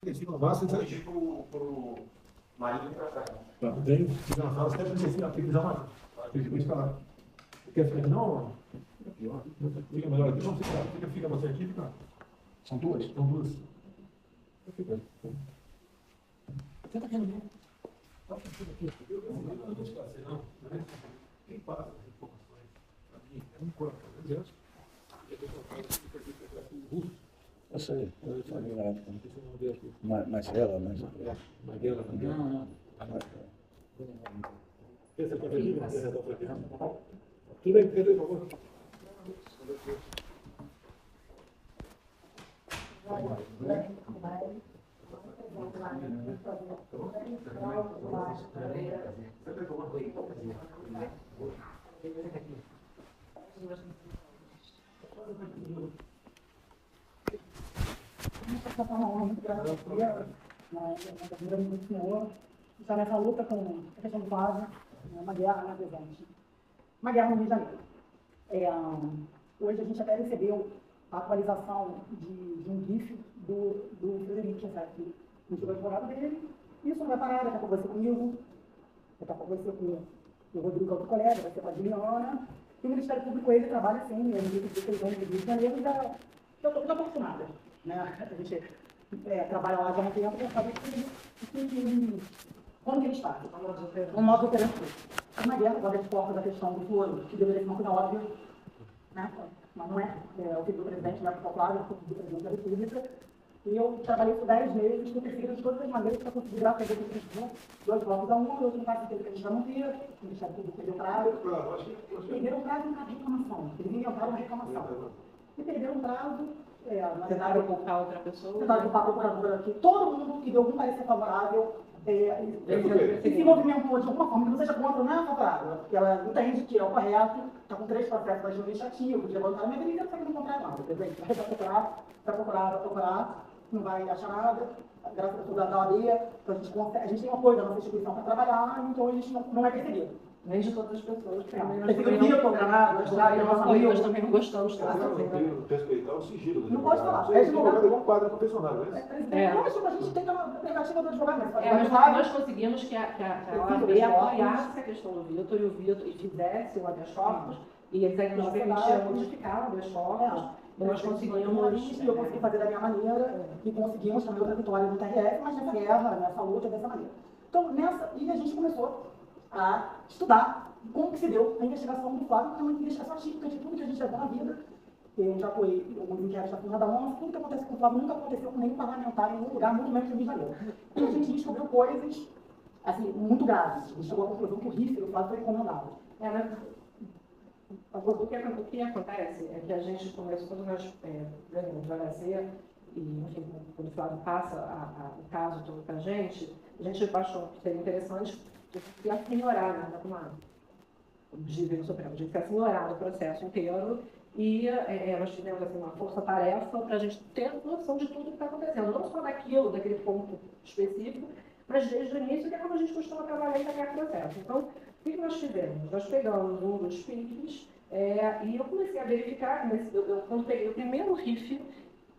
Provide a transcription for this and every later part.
Desci no máximo, Vou pedir pro marido ir pra cá. tá, tem que na sala, sempre desci na fica mais. Tem que escalar. Quer ficar aqui não? Aqui, ó. Fica melhor aqui, não fica você aqui, fica. São duas? São duas. Fica. Senta aqui no meio. Quem passa as informações para mim é um corpo, né? Eu sei, eu falei na época. Marcela, mas. Maguela. Não. Essa aqui é a Virgínia? Tudo bem, por favor. Muito senhor, está nessa luta com a questão do vaso, uma guerra, né, presente. Uma guerra no Rio de Janeiro. Hoje a gente até recebeu a atualização de um GIF do Frederico, que não tirou o advogado dele. Isso não vai parar, daqui a pouco vai ser comigo, daqui a pouco vai ser com o Rodrigo, outro colega, vai ser com a Juliana. E o Ministério Público, ele trabalha assim, ele tem 16 anos de Rio de Janeiro, eu estou muito apaixonada, né? A gente trabalha lá já há um tempo, para saber como que eles fazem. Um modo operante. Uma guerra, agora de porta da questão do foro, que deveria ser uma coisa óbvia, né? Mas não é. O filho do presidente, né? Ficou claro, eu fui do presidente da República. E eu trabalhei por 10 meses, com pesquisa de todas as maneiras para conseguir graças a Deus, 2 blocos a 1, e outro no caso que a gente já não via, o Ministério Público perdeu prazo. Perderam prazo em reclamação. Eles inventaram uma reclamação. E perderam prazo. Tentaram culpar outra pessoa. Tentaram culpar a procuradora aqui. Todo mundo que deu algum parecer favorável e se movimentou de alguma forma, que não seja contra, não é favorável, porque ela entende que é o correto, está com 3 processos administrativos, de levantamento, e ninguém sabe não comprar nada, entendeu? Vai procurar, não vai achar nada, graças a tudo da OAB, a gente tem um apoio da nossa instituição para trabalhar, então a gente não é perseguido. Nem de todas as pessoas. Nós também não gostamos de respeitar o sigilo. Não pode falar. É advogado, é um quadro confessionário, não é? Lógico, a gente tem a prerrogativa do advogado, mas nós conseguimos que a OAB apoiasse a questão do Vitor e o Vitor fizesse o habeas corpus, e eles ainda nos permitiam modificar o habeas corpus. Nós conseguimos. Eu consegui fazer da minha maneira e conseguimos também outra vitória no TRF, mas nessa guerra, nessa luta, dessa maneira. Então, e a gente começou a estudar como que se deu a investigação do Flávio, que é uma investigação típica de tudo que a gente levou na vida. Eu já apoiei alguns inquéritos da Funda da ONU, tudo que acontece com o Flávio nunca aconteceu com nenhum parlamentar em nenhum lugar, muito menos no Rio de Janeiro. E a gente descobriu coisas, assim, muito graves. A gente chegou à conclusão que o rifle do Flávio foi encomendado. O que acontece é que a gente começou, quando nós ganhamos a HC, e, enfim, quando o Flávio passa o caso todo para a gente achou que seria interessante que assenhorar, né, de que assenhorar o processo inteiro, e nós fizemos assim, uma força-tarefa para a gente ter noção de tudo que está acontecendo, não só daquele ponto específico, mas desde o início, que é como a gente costuma trabalhar em qualquer processo. Então, o que nós fizemos? Nós pegamos um dos PICs e eu comecei a verificar, quando peguei o primeiro RIF,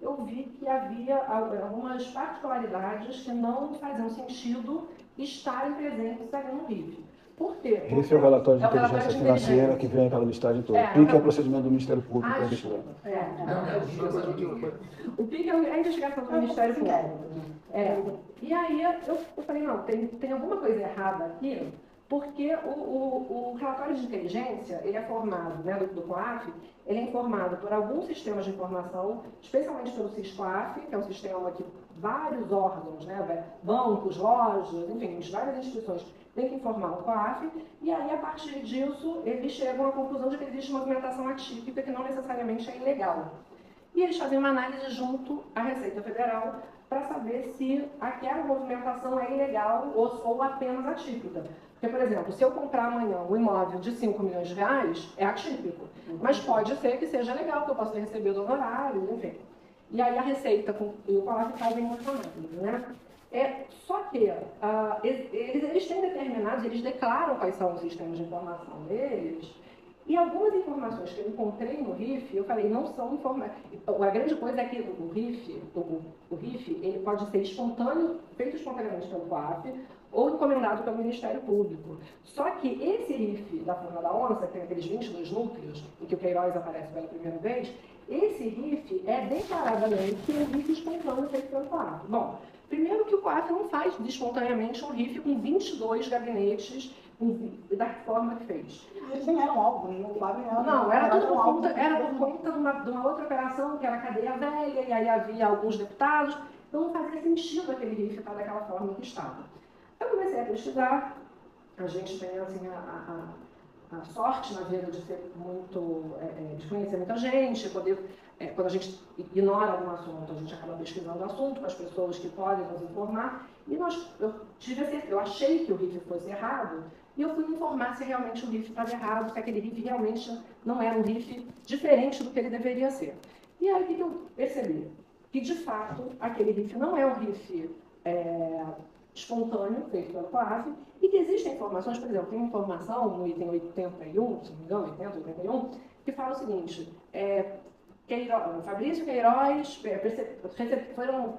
eu vi que havia algumas particularidades que não faziam sentido estarem presentes ali no RIF. Por quê? Esse é o relatório de inteligência financeira que vem aquela listagem toda. O PIC é o procedimento do Ministério Público para investigar. O PIC é a investigação do Ministério Público. E aí eu falei, não, tem alguma coisa errada aqui, porque o relatório de inteligência, ele é formado, né, do COAF, ele é informado por alguns sistemas de informação, especialmente pelo SISCOAF, que é um sistema que vários órgãos, né, bancos, lojas, enfim, várias instituições têm que informar o COAF, e aí, a partir disso, eles chegam à conclusão de que existe movimentação atípica que não necessariamente é ilegal. E eles fazem uma análise junto à Receita Federal para saber se aquela movimentação é ilegal ou apenas atípica. Porque, por exemplo, se eu comprar amanhã um imóvel de 5 milhões de reais, é atípico. Mas pode ser que seja legal, que eu possa receber do honorário, enfim. E aí a Receita e o COAF fazem uma análise, né? Só que eles têm determinados, eles declaram quais são os sistemas de informação deles, E algumas informações que eu encontrei no RIF, eu falei, não são informações. A grande coisa é que o RIF ele pode ser espontâneo, feito espontaneamente pelo COAF, ou encomendado pelo Ministério Público. Só que esse RIF da Forma da Onça, que tem aqueles 22 núcleos, em que o Queiroz aparece pela primeira vez, esse RIF é declaradamente um RIF espontâneo feito pelo COAF. Bom, primeiro que o COAF não faz espontaneamente um RIF com 22 gabinetes da forma que fez. Eles nem eram alvo, nem o COAF nem era. Não, era tudo por conta de uma outra operação, que era a cadeia velha, e aí havia alguns deputados, então não fazia sentido aquele RIF estar daquela forma que estava. Eu comecei a pesquisar, a gente tem assim, a sorte na vida de ser muito, de conhecer muita gente, poder, quando a gente ignora algum assunto, a gente acaba pesquisando o assunto com as pessoas que podem nos informar, e eu achei que o RIF fosse errado, e eu fui me informar se realmente o RIF estava errado, se aquele RIF realmente não era um RIF diferente do que ele deveria ser. E aí o que eu percebi? Que de fato aquele RIF não é um RIF espontâneo, feito pelo COAF, e que existem informações, por exemplo, tem uma informação no item 81, se não me engano, 80, 81, que fala o seguinte, Fabrício Queiroz, foram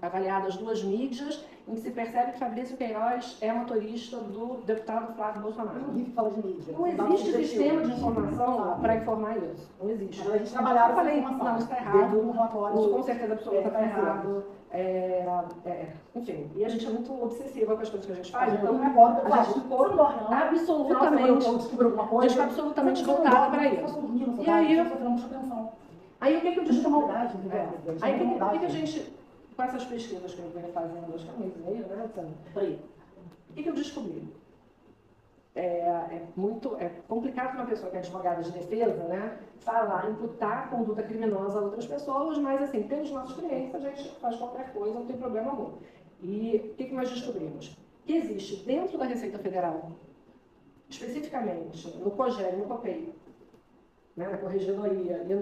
avaliadas 2 mídias em que se percebe que Fabrício Queiroz é motorista do deputado Flávio Bolsonaro. Não existe sistema de informação para informar isso. Não existe. A gente trabalhava eu falei, não, isso está errado, isso com certeza absoluta está errado. Enfim, e a gente é muito obsessiva com as coisas que a gente faz, então a gente ficou absolutamente voltada para isso. E aí o que eu descobri? Aí o que a gente, com essas pesquisas que eu venho fazendo, acho que é um mês e meio, né, o que eu descobri? É complicado para uma pessoa que é advogada de defesa, né, falar, imputar conduta criminosa a outras pessoas, mas assim, pelos nossos clientes a gente faz qualquer coisa, não tem problema algum. E o que nós descobrimos? Que existe dentro da Receita Federal, especificamente no COGER e no COPEI, né, na corregedoria e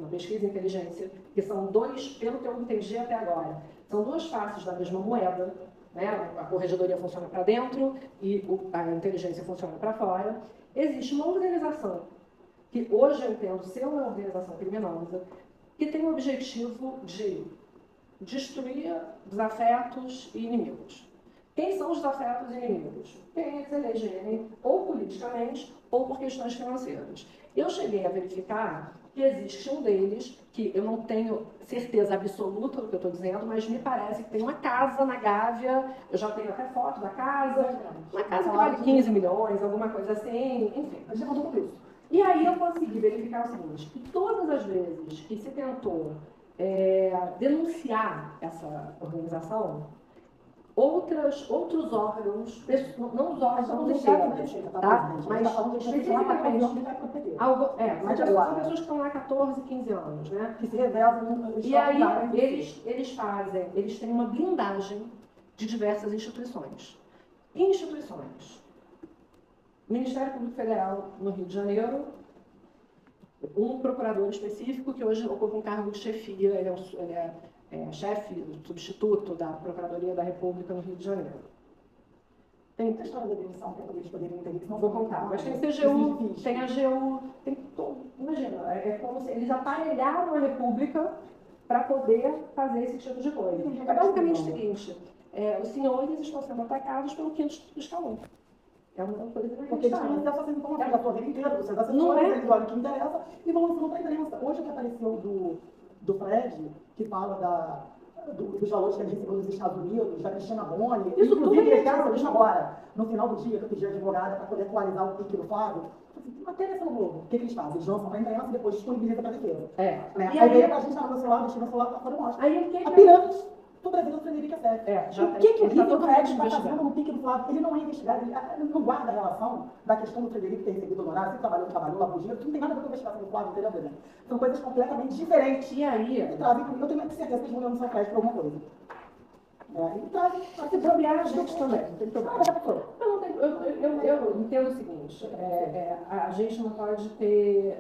na pesquisa e inteligência, que são pelo que eu entendi até agora, são 2 faces da mesma moeda, né, a corregedoria funciona para dentro e a inteligência funciona para fora. Existe uma organização, que hoje eu entendo ser uma organização criminosa, que tem o objetivo de destruir desafetos e inimigos. Quem são os desafetos e inimigos? Quem eles elegerem, ou politicamente, ou por questões financeiras. Eu cheguei a verificar que existe um deles, que eu não tenho certeza absoluta do que eu estou dizendo, mas me parece que tem uma casa na Gávea, eu já tenho até foto da casa, uma casa que vale 15 milhões, alguma coisa assim, enfim. A gente contou com isso. E aí eu consegui verificar o seguinte, que todas as vezes que se tentou denunciar essa organização, outros órgãos, não os órgãos inteiros, tá? Mas especificamente, mas são pessoas que estão lá há 14, 15 anos, né? Que se revelam. E aí eles têm uma blindagem de diversas instituições. Que instituições? Ministério Público Federal no Rio de Janeiro, um procurador específico que hoje ocupa um cargo de chefia, ele é chefe, substituto da Procuradoria da República no Rio de Janeiro. Tem muita história da demissão para eles poderem entender. Não vou contar, mas tem CGU, tem AGU, tem todo. Imagina, é como se eles aparelharam a República para poder fazer esse tipo de coisa. É basicamente o seguinte, os senhores estão sendo atacados pelo quinto escalão. É uma coisa que porque eles têm acesso a essa informação da sua vida inteira, você está sendo eles olham o que interessa e vão lançando para a imprensa. Hoje o que apareceu do Fred, que fala dos valores que a gente recebeu dos Estados Unidos, da Cristina Boni, isso tudo eles querem saber agora, no final do dia, que eu pedi a advogada para poder atualizar o pique do Flávio, matéria essa no Globo. O que eles fazem? Eles lançam para a imprensa e depois disponibilizam para a defesa. Né? Aí veio para a gente estar no meu celular, deixa meu celular para fora e mostra. Aí, a pirâmide do Brasil do Frederico Assef. O que o Rio do Fred está fazendo no pique do Flávio? Ele não é investigado, ele não guarda a relação da questão do Frederico ter recebido honorário, se trabalhou, lá por dia, que não tem nada a ver com a investigação do Flávio, entendeu, Breno? São coisas completamente diferentes. E aí? Eu tenho certeza que eles vão lançar crédito por alguma coisa. E trazem para se bloquear as gente também. Não tem problema. Eu entendo o seguinte, a gente não pode ter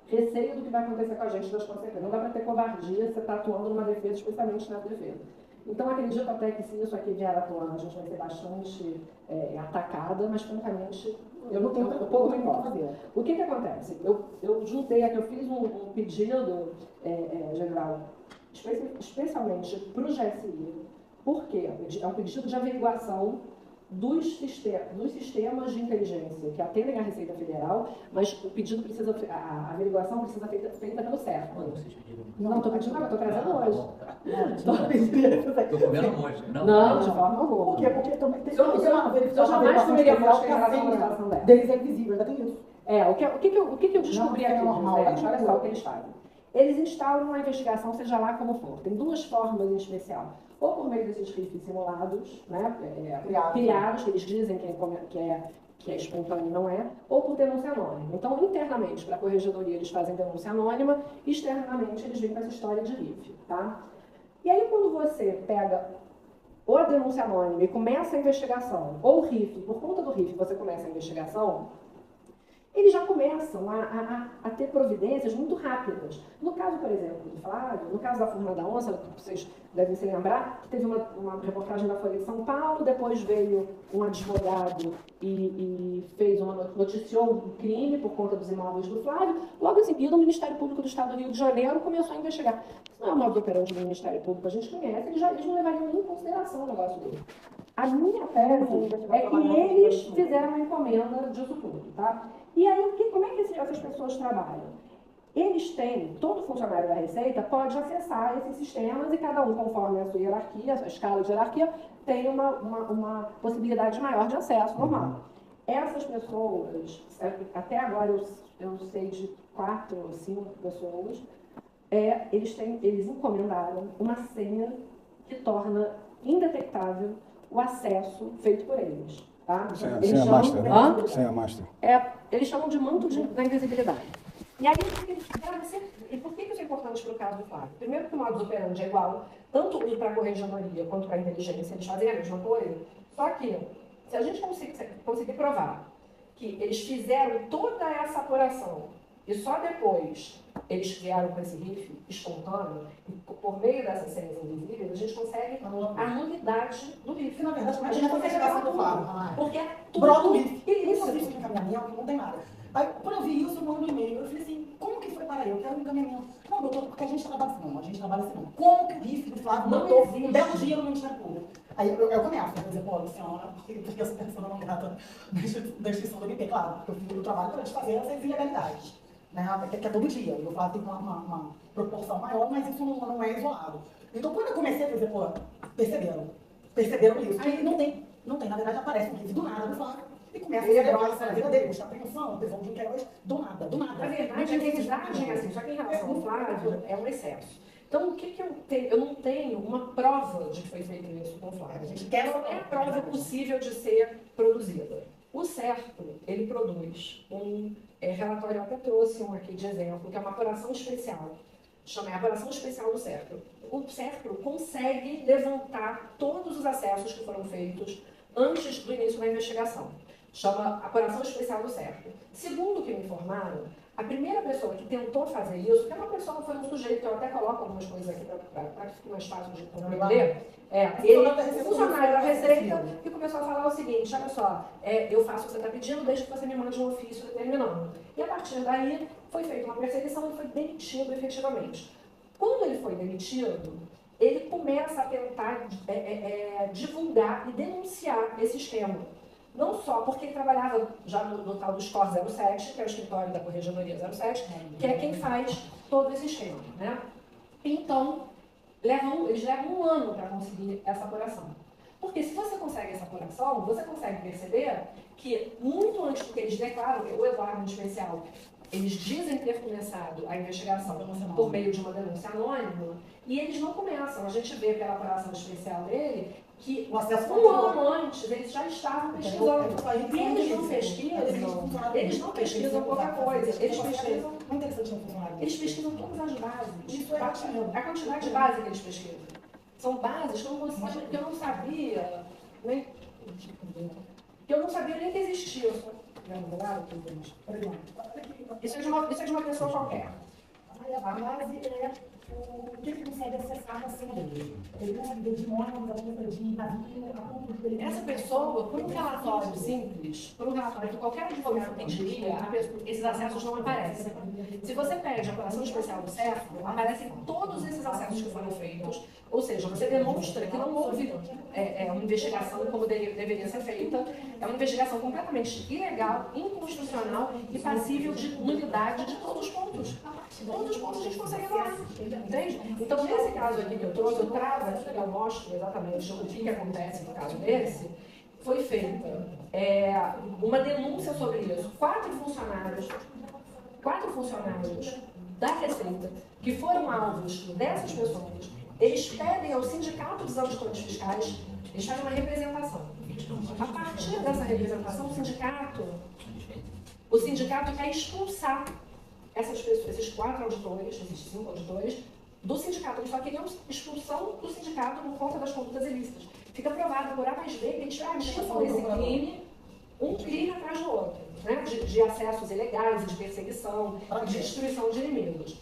receio do que vai acontecer com a gente das consequências. Não dá para ter covardia se você está atuando numa defesa, especialmente na defesa. Então, acredito até que se isso aqui vier à tona, a gente vai ser bastante atacada, mas, francamente, eu não tenho pouco tempo para fazer. O que acontece? Eu juntei aqui, eu fiz um pedido, geral, especialmente para o GSI, porque é um pedido de averiguação dos sistemas de inteligência que atendem à Receita Federal, mas o pedido precisa, a averiguação precisa ser feita pelo CERF. Não, estou pedindo agora, estou trazendo hoje. Estou comendo hoje. Não, de forma alguma. Por quê? Porque também tem eu jamais comeria mosca em relação à situação dela. Deles é invisível, ainda tem isso. O que eu descobri aqui, normal, gente? Olha só o que eles fazem. Eles instauram uma investigação, seja lá como for. Tem duas formas em especial. Ou por meio desses rifles simulados, né, criados, que eles dizem que é espontâneo, não é, ou por denúncia anônima. Então, internamente, para a corregedoria, eles fazem denúncia anônima, externamente, eles vêm com essa história de rifle, tá? E aí, quando você pega ou a denúncia anônima e começa a investigação, ou o rifle, por conta do rifle, você começa a investigação, eles já começam a ter providências muito rápidas. No caso, por exemplo, do Flávio, no caso da Furna da Onça, vocês devem se lembrar, que teve uma reportagem da Folha de São Paulo, depois veio um advogado e noticiou um crime por conta dos imóveis do Flávio. Logo em seguida, o Ministério Público do Estado do Rio de Janeiro começou a investigar. Isso não é o modo operante do Ministério Público, a gente conhece, eles não levariam nem em consideração o negócio dele. A minha tese é que eles fizeram a encomenda disso tudo, tá? E aí, como é que essas pessoas trabalham? Eles têm, todo funcionário da Receita pode acessar esses sistemas e cada um, conforme a sua hierarquia, a sua escala de hierarquia, tem uma possibilidade maior de acesso normal. Essas pessoas, até agora eu sei de 4 ou 5 pessoas, eles encomendaram uma senha que torna indetectável o acesso feito por eles. Tá? Senha master, né? Senha master. Eles chamam de manto da invisibilidade. E aí, e por que isso é importante para o caso do Flávio? Primeiro que o modus operandi é igual, tanto para a corregedoria quanto para a inteligência, eles fazem a mesma coisa. Só que, se a gente conseguir provar que eles fizeram toda essa apuração e só depois eles vieram com esse rifle espontâneo, e por meio dessas senhas invisíveis, a gente consegue a nulidade do rifle. Na verdade, a gente consegue a do Flávio. Porque é tudo brota o rifle. ilícito. Isso de encaminhamento, não tem nada. Aí, quando eu vi isso, eu mando um e-mail. Eu falei assim, como que foi para eu? Eu quero um encaminhamento. Não, doutor, porque a gente trabalha assim, não. A gente trabalha assim, não. Como que o rifle do Flávio mandou um belo dia no Ministério Público? Aí eu começo, quer dizer, pô, senhora, porque eu sou pessoa não grata da instituição do MP, claro, porque eu fiz o trabalho para fazer essas ilegalidades. Né, que é todo dia. O Flávio tem uma proporção maior, mas isso não é isolado. Então, quando eu comecei a dizer, pô, perceberam isso. Aí não tem, na verdade, aparece um rifle do nada do Flávio. E começa a celebrar a vida dele, buscar apreensão, tesão de inquérito, do nada. Na verdade, é que eles agem assim, só que em relação ao Flávio, é um excesso. Então, o que eu tenho? Eu não tenho uma prova de que foi feito isso com o Flávio. A gente quer é a prova possível de ser produzida. O CERPRO, ele produz um relatório, eu até trouxe um aqui de exemplo, que é uma apuração especial. Chama a apuração especial do CERPRO. O CERPRO consegue levantar todos os acessos que foram feitos antes do início da investigação. Chama apuração especial do CERPRO. Segundo o que me informaram, a primeira pessoa que tentou fazer isso, que é uma pessoa, foi um sujeito, que eu até coloco algumas coisas aqui para que fique mais fácil de compreender, ele, funcionário da Receita, que começou a falar o seguinte, olha só, eu faço o que você está pedindo, desde que você me mande um ofício determinando. E a partir daí, foi feita uma perseguição e foi demitido efetivamente. Quando ele foi demitido, ele começa a tentar divulgar e denunciar esse esquema. Não só porque ele trabalhava já no tal do SCOR 07, que é o escritório da Corregedoria 07, que é quem faz todo esse esquema, né? Então, eles levam 1 ano para conseguir essa apuração. Porque se você consegue essa apuração, você consegue perceber que muito antes do que eles declaram, o Eduardo em especial, eles dizem ter começado a investigação por meio de uma denúncia anônima, e eles não começam. A gente vê pela apuração especial dele que o acesso 1 ano antes eles já estavam pesquisando. E eles não pesquisam qualquer coisa. Eles pesquisam todas as bases. A quantidade de bases que eles pesquisam. São bases que eu não sabia, nem que existiam. Isso é de uma pessoa qualquer. A base é o que ele consegue acessar na cena dele. Ele consegue ver de ônibus, a compra de navio, a compra de... Essa pessoa, por um relatório simples, por um relatório que qualquer advogado pediria, esses acessos não aparecem. Se você pede a apuração especial do CERF, aparecem todos esses acessos que foram feitos, ou seja, você demonstra que não houve uma investigação como deveria ser feita, é uma investigação completamente ilegal, inconstitucional e passível de nulidade de todos os pontos. Todos os pontos a gente consegue anular, entende? Então, nesse caso aqui que eu trouxe, eu trago aqui, eu mostro exatamente o que acontece no caso desse. Foi feita uma denúncia sobre isso. Quatro funcionários da Receita, que foram alvos dessas pessoas, eles pedem ao Sindicato dos Auditores Fiscais, eles fazem uma representação. A partir dessa representação, o sindicato quer expulsar essas pessoas, esses 4 auditores, esses 5 auditores, do sindicato. Eles só queriam expulsão do sindicato por conta das condutas ilícitas. Fica provado por A mais B que eles praticam esse crime, um crime atrás do outro, né? de acessos ilegais, de perseguição, de destruição de inimigos.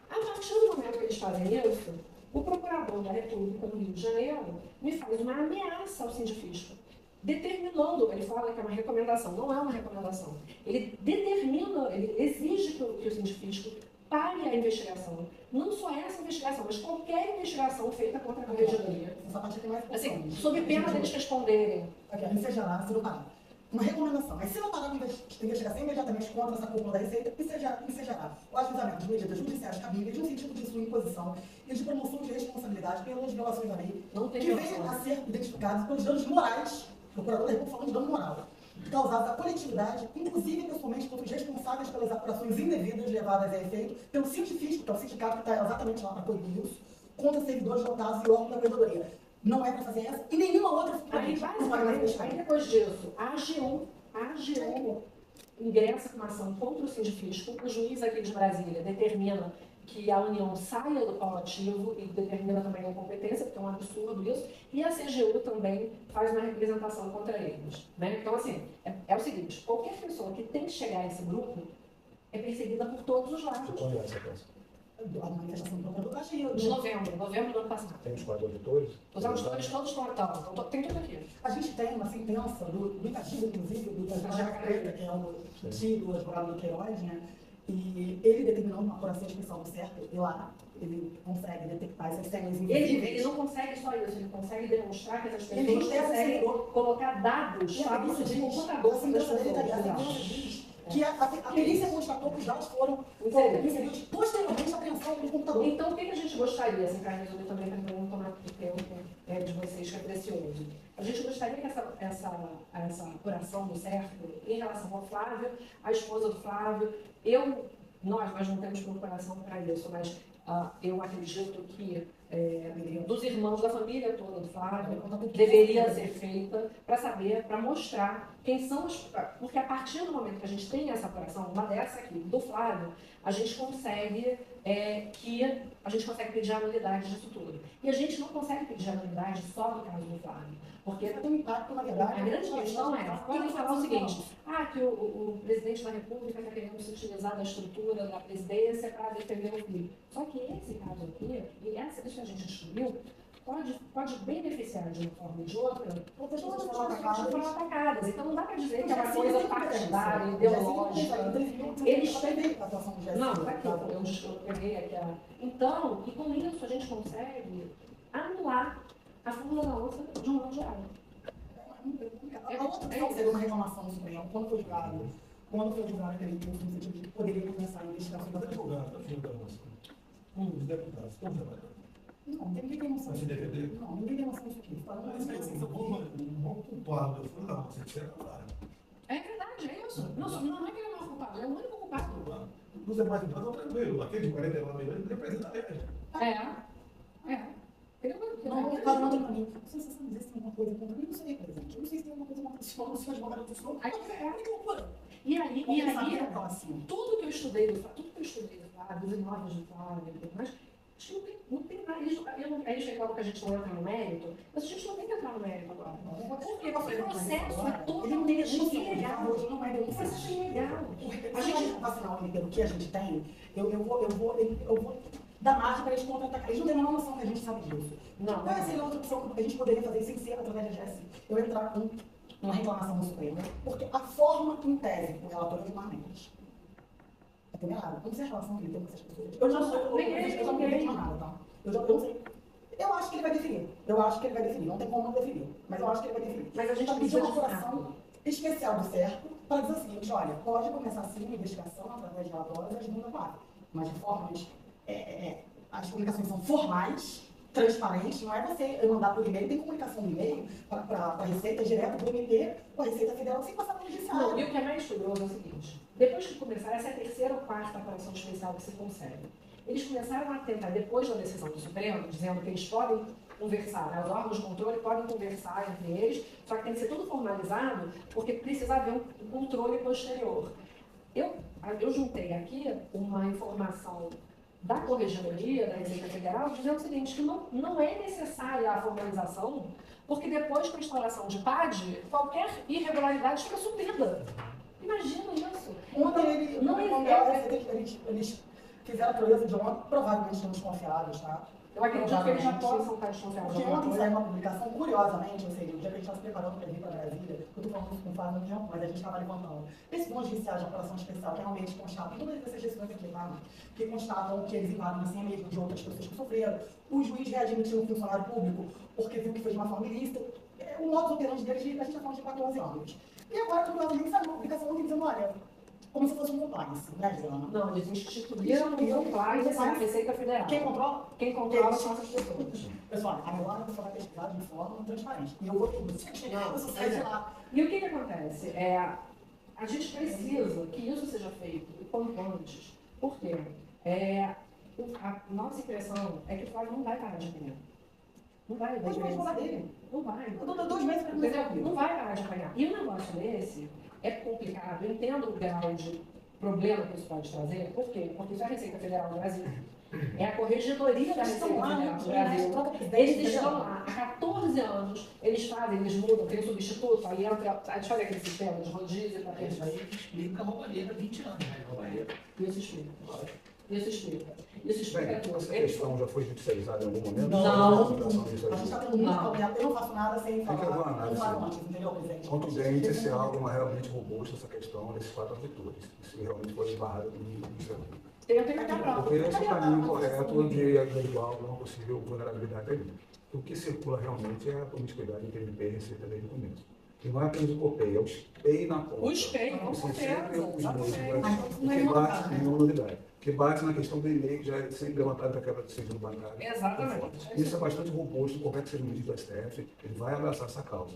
A partir do momento que eles fazem isso, o procurador da República do Rio de Janeiro me faz uma ameaça ao sindifisco, determinando, ele fala que é uma recomendação, não é uma recomendação, ele determina, ele exige que o sindifisco pare a investigação. Não só essa investigação, mas qualquer investigação feita contra a corregedoria. Assim, sob pena deles responderem. Aqui, a ensejará, se não parar. Uma recomendação. Mas se não parar a investigação imediatamente contra essa cúpula da Receita, ensejará o ajuizamento de medidas judiciais cabíveis no sentido de sua imposição e de promoção de responsabilidade pelas violações da lei, que venham a ser identificados pelos danos morais, o procurador da República falando de dano moral, causados à coletividade, inclusive pessoalmente contra os responsáveis pelas apurações indevidas levadas a efeito pelo científico, que é o sindicato que está exatamente lá para coibir isso, contra servidores lotados e órgãos da corregedoria. Não é para fazer essa e nenhuma outra. Aí, basicamente, aí depois disso, a AGU ingressa com uma ação contra o sindifisco, o juiz aqui de Brasília determina que a União saia do polo ativo e determina também a incompetência, porque é um absurdo isso, e a CGU também faz uma representação contra eles. Né? Então, assim, é o seguinte, qualquer pessoa que tem que chegar a esse grupo é perseguida por todos os lados. Você conhece a peça? A manifestação do procurador De novembro do ano passado. Tem os 4 auditores? Os auditores todos estão, tem tudo aqui. A gente tem uma sentença do Cativo, inclusive, do Jacaré Preta, que é o tio do advogado do Queiroz, né? E ele determinou uma apuração especial do certo, e lá ele consegue detectar essas senhas invisíveis. Ele não consegue só isso, ele consegue demonstrar que essas pessoas conseguem colocar dados de computador sobre as pessoas. Que a perícia constatou que os dados foram inseridos posteriormente à apreensão do computador. Então, o que a gente gostaria, assim, para resolver também, para não tomar o tempo de vocês, que é precioso, a gente gostaria que essa apuração do certo, em relação ao Flávio, a esposa do Flávio, nós não temos procuração para isso, mas eu acredito que dos irmãos da família toda do Flávio deveria ser feita para saber, para mostrar quem são os... Porque a partir do momento que a gente tem essa apuração, uma dessa aqui, do Flávio, a gente consegue pedir a anulidade disso tudo. E a gente não consegue pedir a anulidade só no caso do Flávio. Porque tem impacto, na verdade. A grande questão podem falar o seguinte, que o presidente da República está querendo se utilizar da estrutura da presidência para defender o filho. Só que esse caso aqui, e essa que a gente descobriu, pode beneficiar de uma forma ou de outra, outras pessoas foram atacadas. Então não dá para dizer que é uma coisa partidária, ideológica. Eles têm... Não, está aqui, eu peguei aqui. Então, e com isso a gente consegue anular a fórmula da onça de um modo geral. A outra opção seria uma reclamação do Supremo, quando foi julgado aquele curso, no sentido de poderia começar a investigação da advogado, afim da nossa. Os deputados estão trabalhando. Não, ninguém tem noção. Mas defender? Não, ninguém tem noção disso aqui. Mas assim, um bom culpado, eu fui lá, você quer falar. É verdade, é isso. Não é que ele é o maior culpado, é o único culpado. Os demais deputados não tranquilo, aquele de 49 milhões representa a regra. Não para mim. Não sei se você dizer se tem alguma coisa contra mim, não sei, por exemplo. Eu não sei se tem alguma coisa contra o senhor, não sei advogado do senhor. Que loucura. E aí, tudo que eu estudei do Flávio, dos imóveis do Flávio e tudo mais, acho que não tem nada. Eles reclamam que a gente não entra no mérito, mas a gente não tem que entrar no mérito agora. Porque o processo é totalmente ilegal. O processo é ilegal. A gente vacinar o que a gente tem, eu vou dá margem para eles contra-atacar. Eles não têm a menor noção que a gente sabe disso. Não. Qual seria outra opção que a gente poderia fazer sem ser através da GSI? Eu entrar com uma reclamação no Supremo, porque a forma em tese, o relator é Gilmar Mendes. Tá errado? Eu não sei a relação que ele tem com essas pessoas. Eu já não sei nada, tá? Eu não sei. Eu acho que ele vai definir. Não tem como não definir. Mas eu acho que ele vai definir. Mas a gente pediu uma precisa apuração especial do cerco para dizer o seguinte, olha, pode começar assim uma investigação através de relatórios às 2/4. Mas de formas, as comunicações são formais, transparentes, não é você mandar por e-mail, tem comunicação no e-mail para a Receita, direto do MP com a Receita Federal, sem passar pelo judiciário. Não, e o que é mais curioso é o seguinte, depois que começar, essa é a terceira ou quarta apuração especial que se consegue. Eles começaram a tentar, depois da decisão do Supremo, dizendo que eles podem conversar, né? Os órgãos de controle podem conversar entre eles, só que tem que ser tudo formalizado, porque precisa haver um controle posterior. Eu juntei aqui uma informação da Corregedoria, da Receita Federal, dizendo o seguinte, que não é necessária a formalização, porque depois com a instalação de PAD, qualquer irregularidade fica suprida. Imagina isso. Ontem não eles fizeram a proeza de ontem, provavelmente estão desconfiados, tá? Eu acredito que eles já possam estar desconfiados. Porque ontem saiu uma publicação, curiosamente, ou seja, o dia que a gente está se preparando para vir para Brasília, eu estou falando isso com o Fábio no tempo, mas a gente estava levantando esse plano judicial de apuração especial, que realmente constata todas essas decisões aqui, tá? Que constatam que eles invadem assim mesmo de outras pessoas que sofreram. O juiz readmitiu um funcionário público porque viu que foi de uma forma ilícita. O modus operandi deles, a gente está falando de 14 anos. E agora, curiosamente, saiu uma publicação ontem dizendo, olha, como se fosse um compliance, né, Diana? Não, eles instituíram um compliance na Receita Federal. Quem controla? Quem controla são essas pessoas. Pessoal, a Milana vai pesquisar de forma transparente. E eu vou tudo. Eu sou sai de lá. E o que acontece? A gente precisa que isso seja feito o quanto antes. Por quê? A nossa impressão é que o Flávio não vai parar de apanhar. Não vai. Mas vai falar dele. Não vai. Eu dou 2 meses para começar. Não vai parar de apanhar. E um negócio desse é complicado. Eu entendo o grau de problema que isso pode trazer. Por quê? Porque isso é a Receita Federal do Brasil. É a Corregedoria da Receita Federal do Brasil. Eles estão lá há 14 anos, eles mudam, tem um substituto, aí entra, a gente faz aquele sistema de rodízio para ter. Isso aí explica a roubalheira 20 anos, né? Roubalheira. Isso explica tudo. Essa questão já foi judicializada em algum momento? Não. A gente está tendo muito problema. Eu não faço nada sem falar. Tem que haver uma Eu falo análise antes, entendeu, presidente? contundente se há algo realmente robusto essa questão desses 4 auditores. Se realmente foi esbarrado no Ministério Público. Eu tenho que ter prova. Porque esse é o caminho correto de averiguar uma possível vulnerabilidade ali. O que circula realmente é a promiscuidade entre MP e Receita desde o começo. E não é apenas o COPEI, é o SPEI na ponta. O SPEI, com São certeza, sempre os exatamente. mesmos, que bate em nenhuma novidade. Que bate na questão do e-mail, que já é sempre levantado para quebra de sigilo bancário. Exatamente. Isso é bastante robusto, qualquer que seja o ministro do STF, ele vai abraçar essa causa.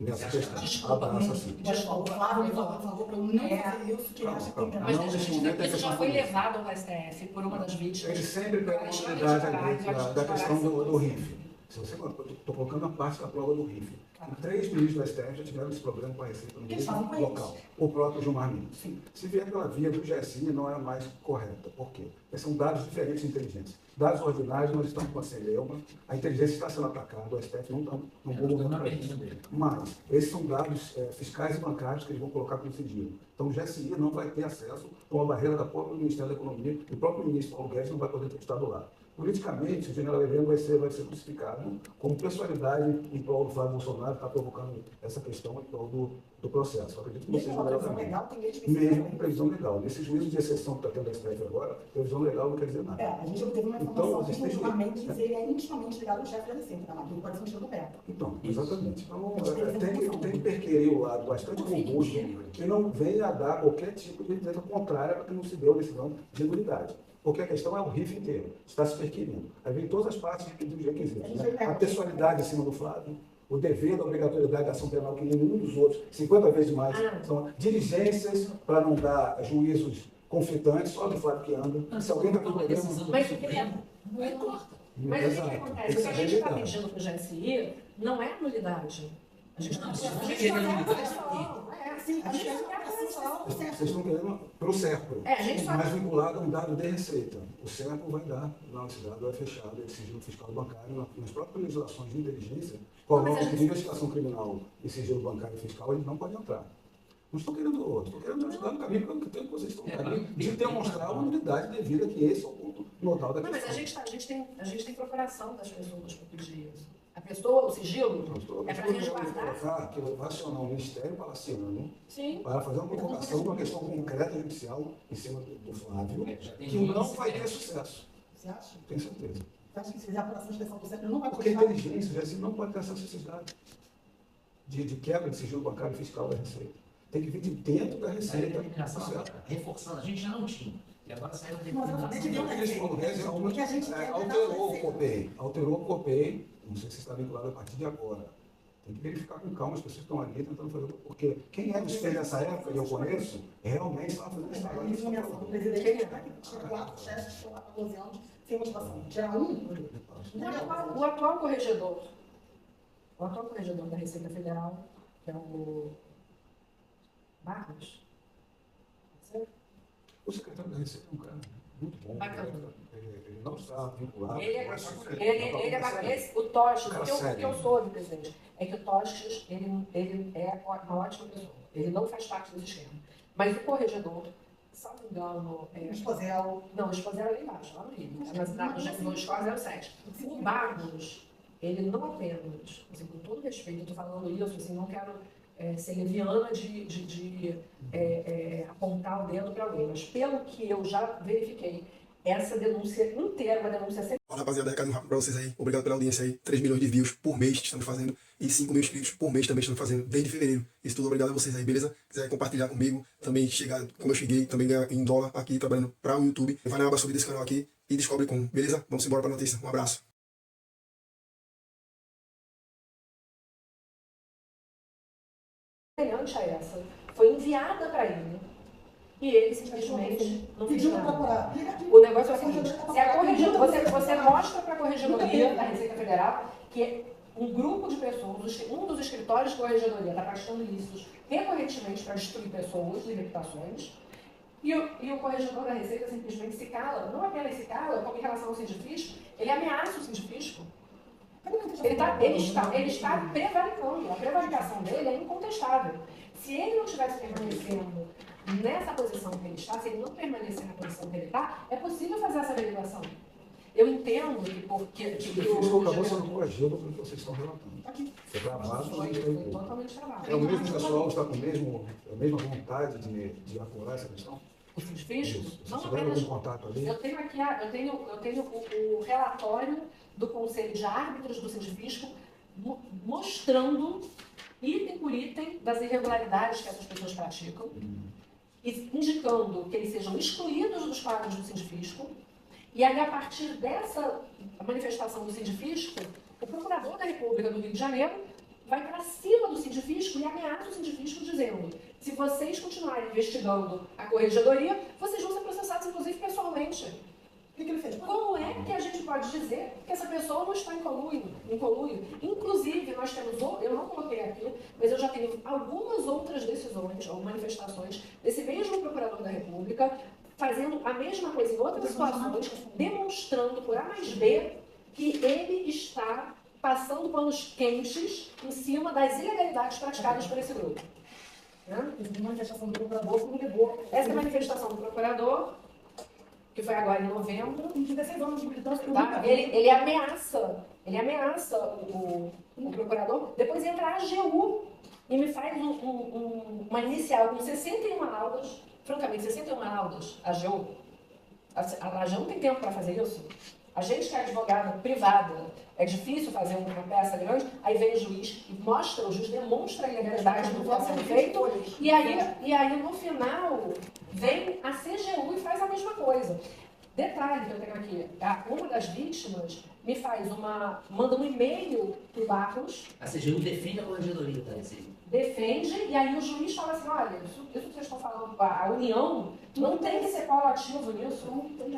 Nessa questão. Abraça sim. O Flávio me falou para eu não fazer isso, que ele acha que tem que Mas Não, nesse deixa eu momento dizer, é isso já questão foi política. levado ao STF por uma das vítimas. Ele sempre pega a oportunidade ali da questão do RIF. Estou colocando a parte da prova do RIF. 3 ministros do STF já tiveram esse problema com a Receita no mesmo local. O próprio Gilmar Mendes. Se vier pela via do GSI, não é a mais correta. Por quê? Porque são dados diferentes de inteligência. Dados ordinários, nós estamos com a CELEUMA, a inteligência está sendo atacada, o STF não está num bom momento para isso. Mas esses são dados fiscais e bancários que eles vão colocar com sigilo. Então o GSI não vai ter acesso com a barreira da própria Ministério da Economia, e o próprio ministro Paulo Guedes não vai poder ter estado lá. Politicamente, o general Heleno vai ser crucificado como personalidade em prol do Flávio Bolsonaro, que está provocando essa questão em prol do processo. Eu acredito que não seja o melhor caminho. Mesmo com previsão legal. Nesse juízo de exceção que está tendo a STF agora, previsão legal não quer dizer nada. A gente obteve uma informação que o Gilmar Mendes ele é intimamente ligado ao chefe da Receita, tá? Que pode ser um tiro do pé. Então, exatamente. Então, tem que perquerir o lado bastante robusto que não venha a dar qualquer tipo de evidência contrária para que não se dê uma decisão de nulidade. Porque a questão é o RIF inteiro, está se perquirindo. Aí vem todas as partes dos requisitos. Né? A pessoalidade acima do Flávio, o dever da obrigatoriedade da ação penal, que nenhum dos outros, 50 vezes mais, são diligências para não dar juízos conflitantes, só do Flávio que anda. Se alguém está com problema... Mas o que acontece? O que a gente está pedindo para o GSI não é nulidade. A gente não quer nulidade. Vocês estão querendo para o CERPRO, mas vinculado a um dado de receita. O CERPRO vai dar, não, esse dado é fechado, é de sigilo fiscal bancário, nas próprias legislações de inteligência, colocam que de investigação criminal e sigilo bancário e fiscal, eles não podem entrar. Não estou querendo ajudar no caminho, porque eu tenho que vocês estão no caminho de demonstrar uma unidade devida, que esse é o ponto nodal da Não, mas questão. a gente tem procuração das pessoas para pedir isso. A pessoa, o sigilo, é para resguardar. Colocar que vai acionar o Ministério Palaciano Sim. para fazer uma provocação de uma questão concreta judicial em cima do Flávio, Já tem que não índice, vai né? ter sucesso. Você acha? Tenho certeza. Você acha que se fizer a apuração de extensão do centro, não vai Porque a continuar? inteligência, assim, não pode ter essa necessidade de quebra de sigilo bancário e fiscal da Receita. Tem que vir de dentro da Essa Receita. determinação Certo? agora, reforçando, a gente já não tinha. E agora saiu a Mas determinação. exatamente dentro da Porque esse plano Reis O que a gente quer é alterou o COPEI, não sei se está vinculado a partir de agora. Tem que verificar com calma, as pessoas estão ali tentando fazer, porque quem é dos fez nessa época, e eu conheço, realmente estava fazendo esse trabalho. Isso é nomeação do presidente, tira 4 chefes que estão há 12 anos sem motivação. Tirar um, O atual corregedor da Receita Federal, que é o Barros, O secretário da Receita é um cara muito bom. Bacana. Ele não está vinculado. o Tostes, Cara o que eu sério. soube, presidente, é que o Tostes, ele é uma ótima pessoa. Ele não faz parte do esquema. Mas o corregedor, salvo engano, Esposel. não, o Esposel é lá embaixo, lá no Rio, no Escola 07. O Barros, ele não apenas, assim, com todo respeito, eu estou falando isso, assim, não quero ser leviana de apontar o dedo para alguém, mas pelo que eu já verifiquei, essa denúncia inteira, uma denúncia sempre. Fala, rapaziada, recado rápido pra vocês aí. Obrigado pela audiência aí. 3 milhões de views por mês que estamos fazendo. E 5 mil inscritos por mês também estamos fazendo, desde fevereiro. Isso tudo obrigado a vocês aí, beleza? Quiser compartilhar comigo, também chegar como eu cheguei, também ganhar em dólar aqui, trabalhando para o YouTube. Vai na aba sobre desse canal aqui e descobre como, beleza? Vamos embora pra notícia. Um abraço. Semelhante a essa, foi enviada para ele. E ele simplesmente não fez Pediu para nada. procurar. O negócio é o seguinte, se a corregedoria, você mostra para a Corregedoria da Receita Federal que um grupo de pessoas, um dos escritórios de corregedoria está praticando ilícitos recorrentemente para destruir pessoas e reputações, e o corregedor da Receita simplesmente se cala. Não apenas se cala, como em relação ao sindifisco, ele ameaça o sindifisco. Ele está prevaricando. A prevaricação dele é incontestável. Se ele não estivesse permanecendo nessa posição que ele está, se ele não permanecer na posição que ele está, é possível fazer essa averiguação. Eu entendo que porque O fisco acabou sendo corrigido pelo que vocês estão relatando. Foi travado, foi totalmente travado. é o mesmo pessoal que está com a mesma vontade de apurar essa questão? O sindifisco, Isso. não Vocês tiveram apenas. algum contato ali? Eu tenho aqui eu tenho o relatório do Conselho de Árbitros do Sindifisco mostrando item por item das irregularidades que essas pessoas praticam, e indicando que eles sejam excluídos dos quadros do Sindifisco. E aí, a partir dessa manifestação do Sindifisco, o Procurador da República do Rio de Janeiro vai para cima do Sindifisco e ameaça o Sindifisco dizendo: se vocês continuarem investigando a Corregedoria, vocês vão ser processados, inclusive, pessoalmente. O que ele fez? Como é que a gente pode dizer que essa pessoa não está em conluio? Inclusive, nós temos, eu não coloquei aqui, mas eu já tenho algumas outras decisões ou manifestações desse mesmo Procurador da República fazendo a mesma coisa em outras situações, demonstrando por A mais B que ele está passando panos quentes em cima das ilegalidades praticadas por esse grupo. Né? Essa manifestação do procurador que me levou. Essa é a manifestação do procurador, que foi agora em novembro. Com 16 anos de militância, eu Tá? nunca vi. Ele ameaça o procurador, depois entra a AGU e me faz uma inicial com 61 laudas, francamente, 61 laudas, a AGU. A AGU não tem tempo para fazer isso. A gente que é advogada privada, é difícil fazer uma peça grande, aí vem o juiz e mostra, o juiz demonstra a ilegalidade do que está sendo feito, e aí no final vem a CGU e faz a mesma coisa. Detalhe que eu tenho aqui, uma das vítimas manda um e-mail para o Barros, A CGU defende a corregedoria da Receita. defende, e aí o juiz fala assim: olha, isso que vocês estão falando, a União não tem que ser polo ativo nisso,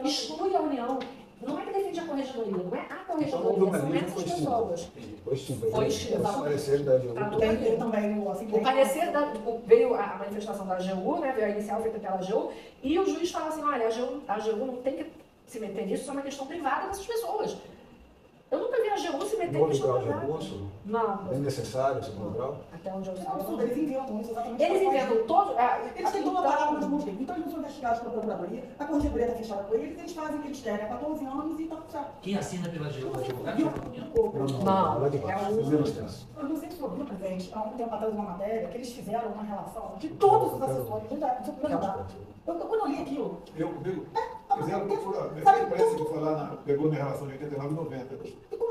exclui a União. Não é que defende a corregedoria, não é a corregedoria, são essas pessoas. Foi extinto. Foi extinto. Esse parecer da AGU. Tem também assim, O parecer veio a manifestação da AGU, né, veio a inicial feita pela AGU, e o juiz fala assim: olha, a AGU não tem que se meter nisso, isso é uma questão privada dessas pessoas. Eu nunca vi a AGU se meter em No questão grau de de nada. recurso, Não. é necessário o segundo grau? Até onde eu Não, sei. eles inventam isso exatamente. Eles inventam todo. Eles têm toda a palavra de música. Então eles não são investigados pela Procuradoria, a Corregedoria está fechada com eles fazem o que eles querem há 14 anos e está tudo certo. Quem assina pela AGU? Advogado? Não, lá de é baixo. o- Primeira instância. Eu não sei se ouviu, presidente, há um tempo atrás uma matéria que eles fizeram uma relação de todos os assessores do primeiro andar. Quando eu li aquilo, Fizeram que foi, essa imprensa que foi lá, pegou minha relação de 89 e 90.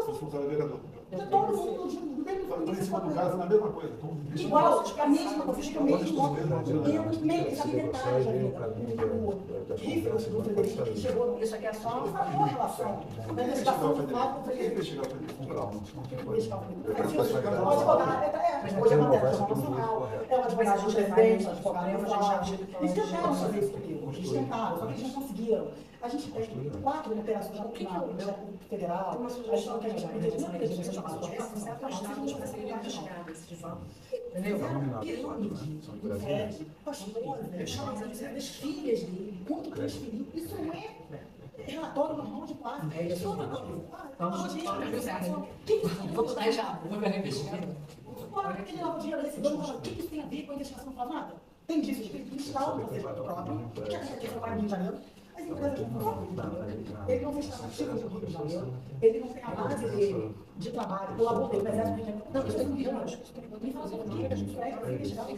Os funcionários vereador. de todo mundo, Falando em cima do caso, na mesma coisa. Então, igual, a mesma coisa, o mesmo modo, Menos meio, sabe, detalhes da vida. Rífero do Frederico, que chegou, isso aqui é só uma relação. A investigação do fato do Frederico. investigar o Com calma. O advogado, hoje é uma matéria nacional, é um advogado do presidente, um advogado do Flávio. Eles tentaram fazer isso comigo, eles tentaram, só que eles não conseguiram. A gente tem 4 operações já no Ministério Federal, a gente não tem das filhas dele, quanto transferiu, isso não é relatório normal de quadro. Isso é uma coisa. Vou botar já, vou me investigar. Aquele dinheiro desse banco, o que isso tem a ver com a investigação? Não fala nada. Tem disso, eles instalam o processo próprio. O que aconteceu aqui no Rio de Janeiro? As empresas não próprio Rio de Janeiro. Ele não fez estatísticas do Rio de Janeiro. Ele não tem a base dele de trabalho, do labor dele, mas é assim, não, isso tem um bilhão. Me fala sobre o que a gente faz para investigar o que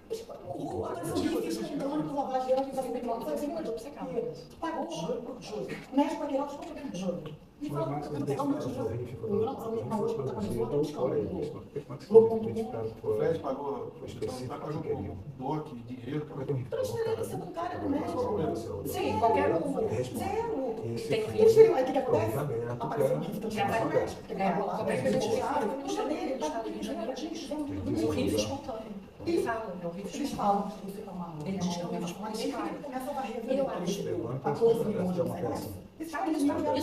porque o Brasil fica escutando com lavagem de dinheiro, que vai ser melhor. Pagou médico para Queiroz, quanto tempo de jogo? Me fala quanto tempo de jogo. Não, hoje protagonizou, tem O Fred pagou, DOC, dinheiro. transferência do cara do médico. Sim, qualquer um. Zero. Tem um Eles viram, aí o que acontece? Aberto, Apareceu um risco, então chama o médico. Como é que a gente sabe? O Rio de Janeiro, ele tá no Rio de Janeiro, a gente tem O riff espontâneo. Eles falam, é o riff Eles espontâneo. falam que isso é uma... Eles dizem que é um riff Mas espontâneo. ele começa a varrer Eu acho. a 14 milhões de reais. Isso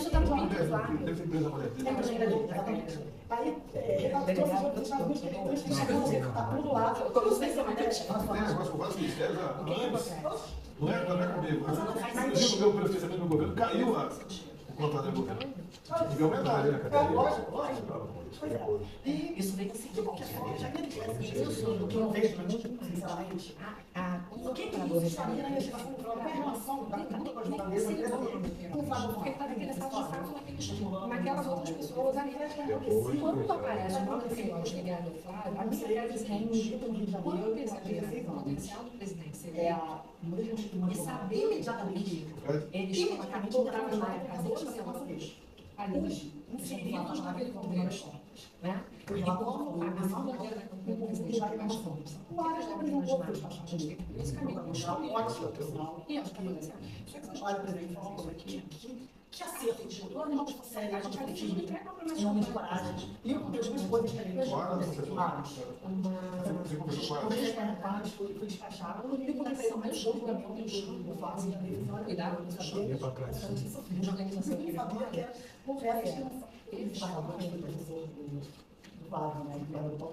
está muito claro. Deve ser empresa mulher dele. Lembra de exatamente. Aí, tá tudo lá. Eu não sei se é uma Tem negócio com vários ministérios há anos. Não é comigo. Inclusive, o meu preferenciamento do governo caiu o contrato do governo. Devia aumentar, né? Lógico. Isso vem assim, já que eu não vejo, sinceramente, o que estaria na legislação qual é a relação da cultura com a justiça da empresa dele? Porque ele está interessado de fato naquelas outras pessoas ali. Quando aparece um nome que ligado ao Flávio, a minha tese é quando o potencial do presidente seria e saber imediatamente eles botaram na cabeça ali, inseridos naquele contexto, né? E como a nova maneira da comunidade vai passando. Várias representantes esse caminho e acho que olha, presidente, uma coisa aqui, que acerto, eu animal de série, a gente vai ter nome de coragem. E eu contei algumas coisas que a gente foi despachado, e quando ele saiu mais jogo da minha do Flávio, cuidado com isso, de organização que sabia que era ele estava professor do Flávio, né,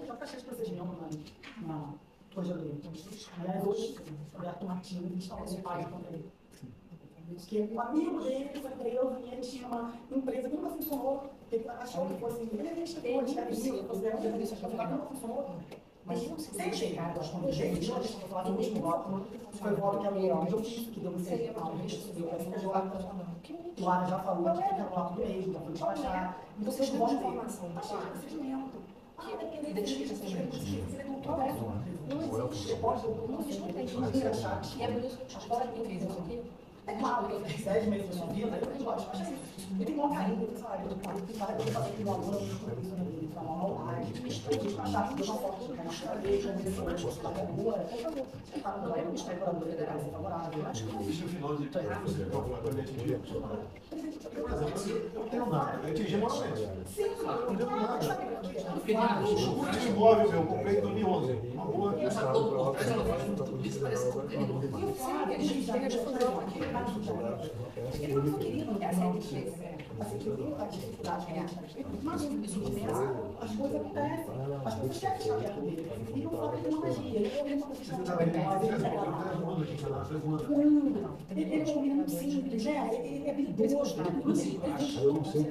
já está cheio de procedimento na corregedoria. Aliás, hoje, o Roberto Martins estava com o pai contra ele. Que um amigo dele foi preso e ele tinha uma empresa que nunca funcionou. Ele achou que fosse. Ele é gestor, ele era amigo, não funcionou. Mas sem chegar, gente, hoje estamos falando do último voto. Foi o voto que que deu um seria para o Lara já falou que era o voto do mês, já foi despachar. Então, vocês vão informação. Procedimento. Que identifica esse elemento. E é por isso que agora quem fez isso aqui. É claro que eu fiz 10 meses da minha vida, eu gosto, mas assim, eu tenho um carinho, sabe? Eu tenho que fazer que meu aluno isso na mão online, eu despachar, fazer uma foto do canal para ver, já ver se eu gosto da rua, por favor. Você está no Ministério da Procuradora Federal, é favorável. Eu acho que não Existe um final de procurador de atingir. Eu não tenho nada, eu atingi moralmente. sim, Não tenho nada. Final. O último imóvel meu, eu comprei em 2011. Uma rua. Essa Globo, essa novela, isso parece um pouco. Eles têm a difusão aqui. ele não queria, não quer ser assim, a dificuldade que a gente tem. Mas isso começa, as coisas acontecem, as pessoas querem estar perto dele. E não fala de uma magia, ele é uma questão de ele é um menino simples, né? Ele é habilidoso, Eu não sei.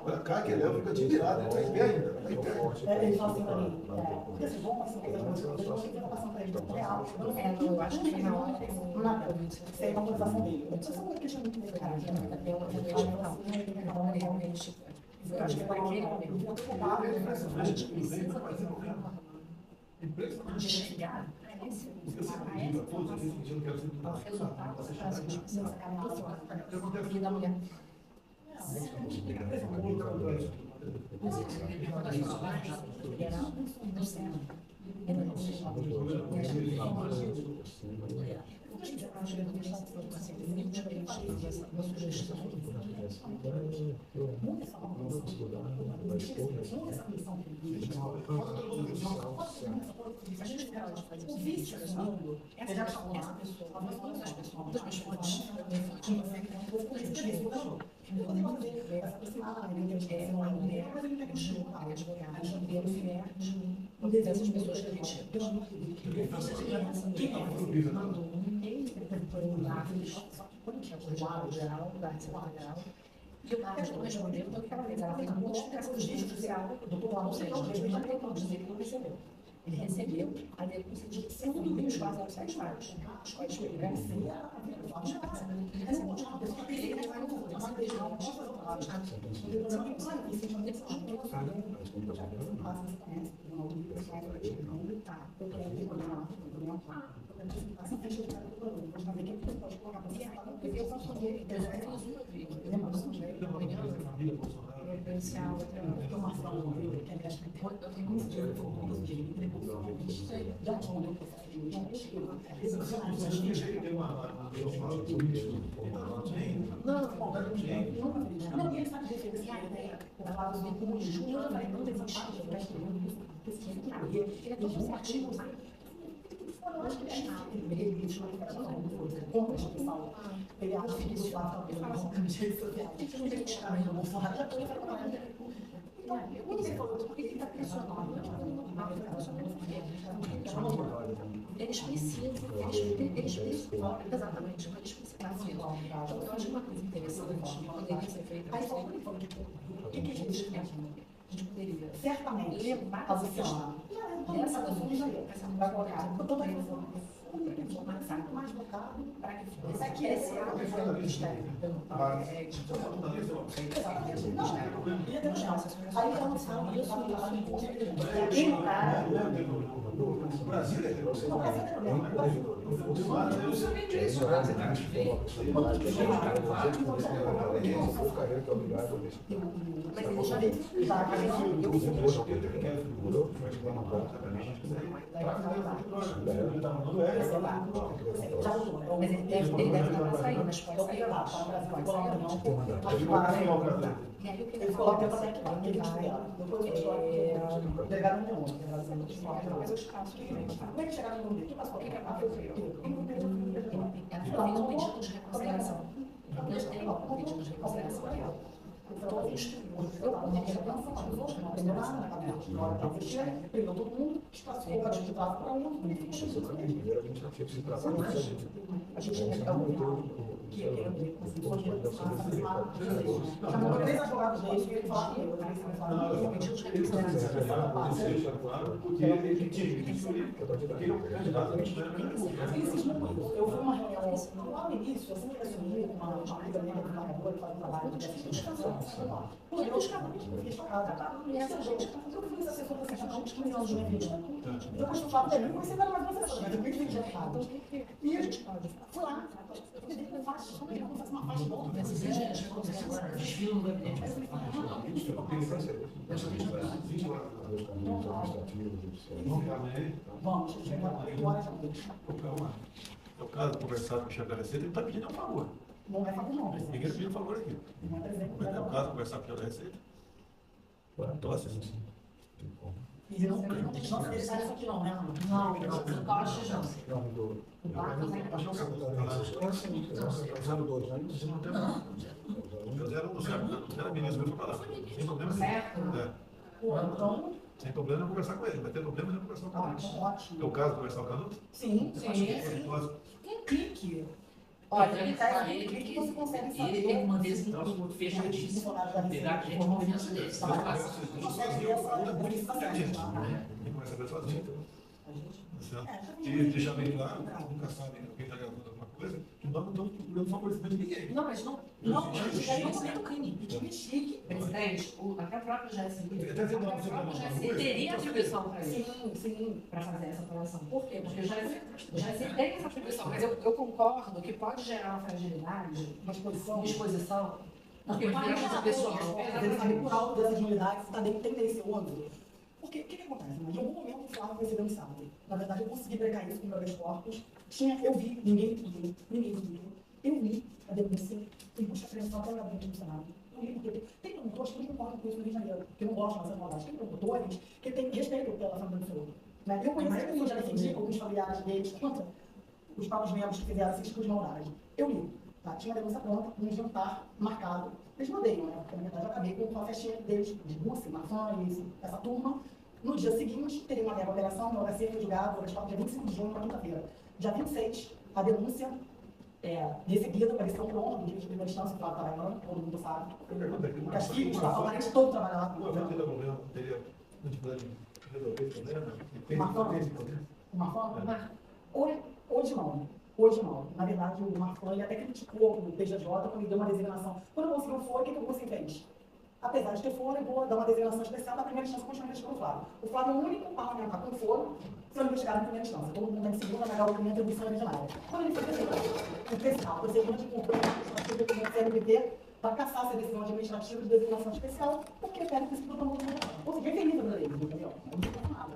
Olha cá, que ele fica admirado, ele está em pé ainda. Tá em pé. ele fala assim pra mim, porque assim, vamos passar para ele, eu estou passando para ele, real. Eu acho que na hora Nada, sei uma conversação dele. Eu só uma questão muito delicada. realmente, eu acho que para aquele momento, a gente precisa enxergar esse resultado e da mulher. Dessas pessoas que a gente geral, e o Marcos não respondeu, então aquela vez ela fez uma explicação judicial do plano, ou seja, ele já tem como dizer que não recebeu. Ele recebeu a denúncia de 100 quase aos 7 vários. Os quais foi não, ele sabe diferenciar a ideia. O lado do conjunto, não desistir, ele é todo certinho. Eu acho que como a gente fala, ele acha que isso lá também, nas redes sociais, eu vou falar, quando você falou, por que ele está pressionando? Eles precisam, exatamente, eles precisam. Então, eu acho uma coisa interessante, poderia ser feita. Aí, o que a gente quer? A gente poderia certamente levar a Luciana nessa vai colocar toda a informação mais focado para que aqui esse ato foi do Ministério. Aí já não sabe isso, aqui no cara. Brasília é Mas ele já veio. Mas ele deve estar para sair, mas pode sair lá. E aí o que ele falou que ele vai pegar no mundo. Mas os casos que como é que chegaram no mundo? O que passou? O que aconteceu? Ela fez um pedido de reconsideração. Nós temos um pedido de reconsideração. Todos, eu pegou todo mundo, passou para ajudar para um. A gente chamou 3 advogados deles que ele falou que pediu de eu fui uma reunião lá no início, eu sempre assumi uma amiga minha que estava boa e fazia trabalho de descanso. Eu buscava e essa gente, eu fui assessor da Sessão de 15 anos de revista. Eu costumo falar para ele, não conheci nada mais uma assessora, mas eu fiz 20 anos. E a gente foi lá, eu faço, como é que eu faço uma faixa boa? Vamos, chegar lá, o caso conversado com o chefe da Receita, ele está pedindo um favor. Não é favor, não. Ninguém pediu um favor aqui. É o caso conversado com o chefe da Receita. Tosse, assim. E não se deixar isso aqui não, né? Não, não gosto já. Não, números eram do Sérgio, não era ministro, eu fui para lá. Sem problema nenhum. Certo. Pô, então, Sem problema em conversar com ele, vai ter problema em conversar com ele. então, ótimo. É o caso de conversar com o Canuto? Sim, Sim. acho que sim. Um clique. Olha, Ele ele tá fala, em um ele clique você consegue ele saber. tem que manter esse grupo fechadíssimo. Pegar gente de confiança dele. Eu conheço isso sozinho, eu falo muito inteligente. Ele começa a ver sozinho, então. E deixar bem claro, nunca sabe quem está gravando alguma coisa, que nós não estamos procurando só conhecimento de ninguém. Não, mas não. Não, mas aí não comete o crime. E que chique. Presidente, até a própria Jéssica. Até você não- você não- Jéssica teria atribuição para isso. Sim. Para fazer essa apuração. Por quê? Porque já se tem essa atribuição, mas eu concordo que pode gerar uma fragilidade, uma exposição, porque pode gerar pessoal. Ele sabe por alto dessa agilidade, você está dentro tendencioso. Porque o que acontece? Né? Em algum momento o Flávio vai ser denunciado. Na verdade, eu consegui brecar isso com o meu habeas corpus. Eu vi, ninguém viu. Eu li a denúncia e busca apreensão até o gabinete do Senado. Eu li porque tem promotores que não concordam com isso no Rio de Janeiro, que não gostam dessa maldade. Tem promotores que têm respeito pela família do senhor. Né? Eu conheço pessoas já defendi, alguns familiares deles, contra os próprios membros que fizeram esse tipo de maldade. Eu li. Tá? Tinha uma denúncia pronta, um jantar marcado. Eles me odeiam, né? Porque na verdade eu acabei com uma festinha deles, de Rússia, Marfã, essa turma. No dia seguinte, teria uma mega operação, meu HC foi julgado, dia 25 de junho, na quinta-feira. Dia 26, a denúncia recebida, pareceu pronta, do juiz de primeira instância, Flávio Taraiano, todo mundo sabe. O Castigos, o parente todo trabalha lá. Uma vez teria problema, teria dificuldade de resolver esse problema, tem esse problema. O Marfã? Hoje não. Hoje não. Na verdade, o Marfã ele até criticou o PJJ quando ele deu uma designação. Quando eu consegui o foro, o que o Rússia fez? Apesar de ter foro, eu vou dar uma designação especial da primeira instância continuamente pelo Flávio. O Flávio é o único parlamentar com foro sendo investigado em primeira instância. Todo mundo em segunda, na gala, primeira atribuição originária. Quando ele foi designado, o especial, o procedimento de cumprir o documento CNBT para caçar essa decisão administrativa de designação especial, porque pede o princípio do tamanho do mercado. Ou seja, infeliz a lei, entendeu? Não tem nada.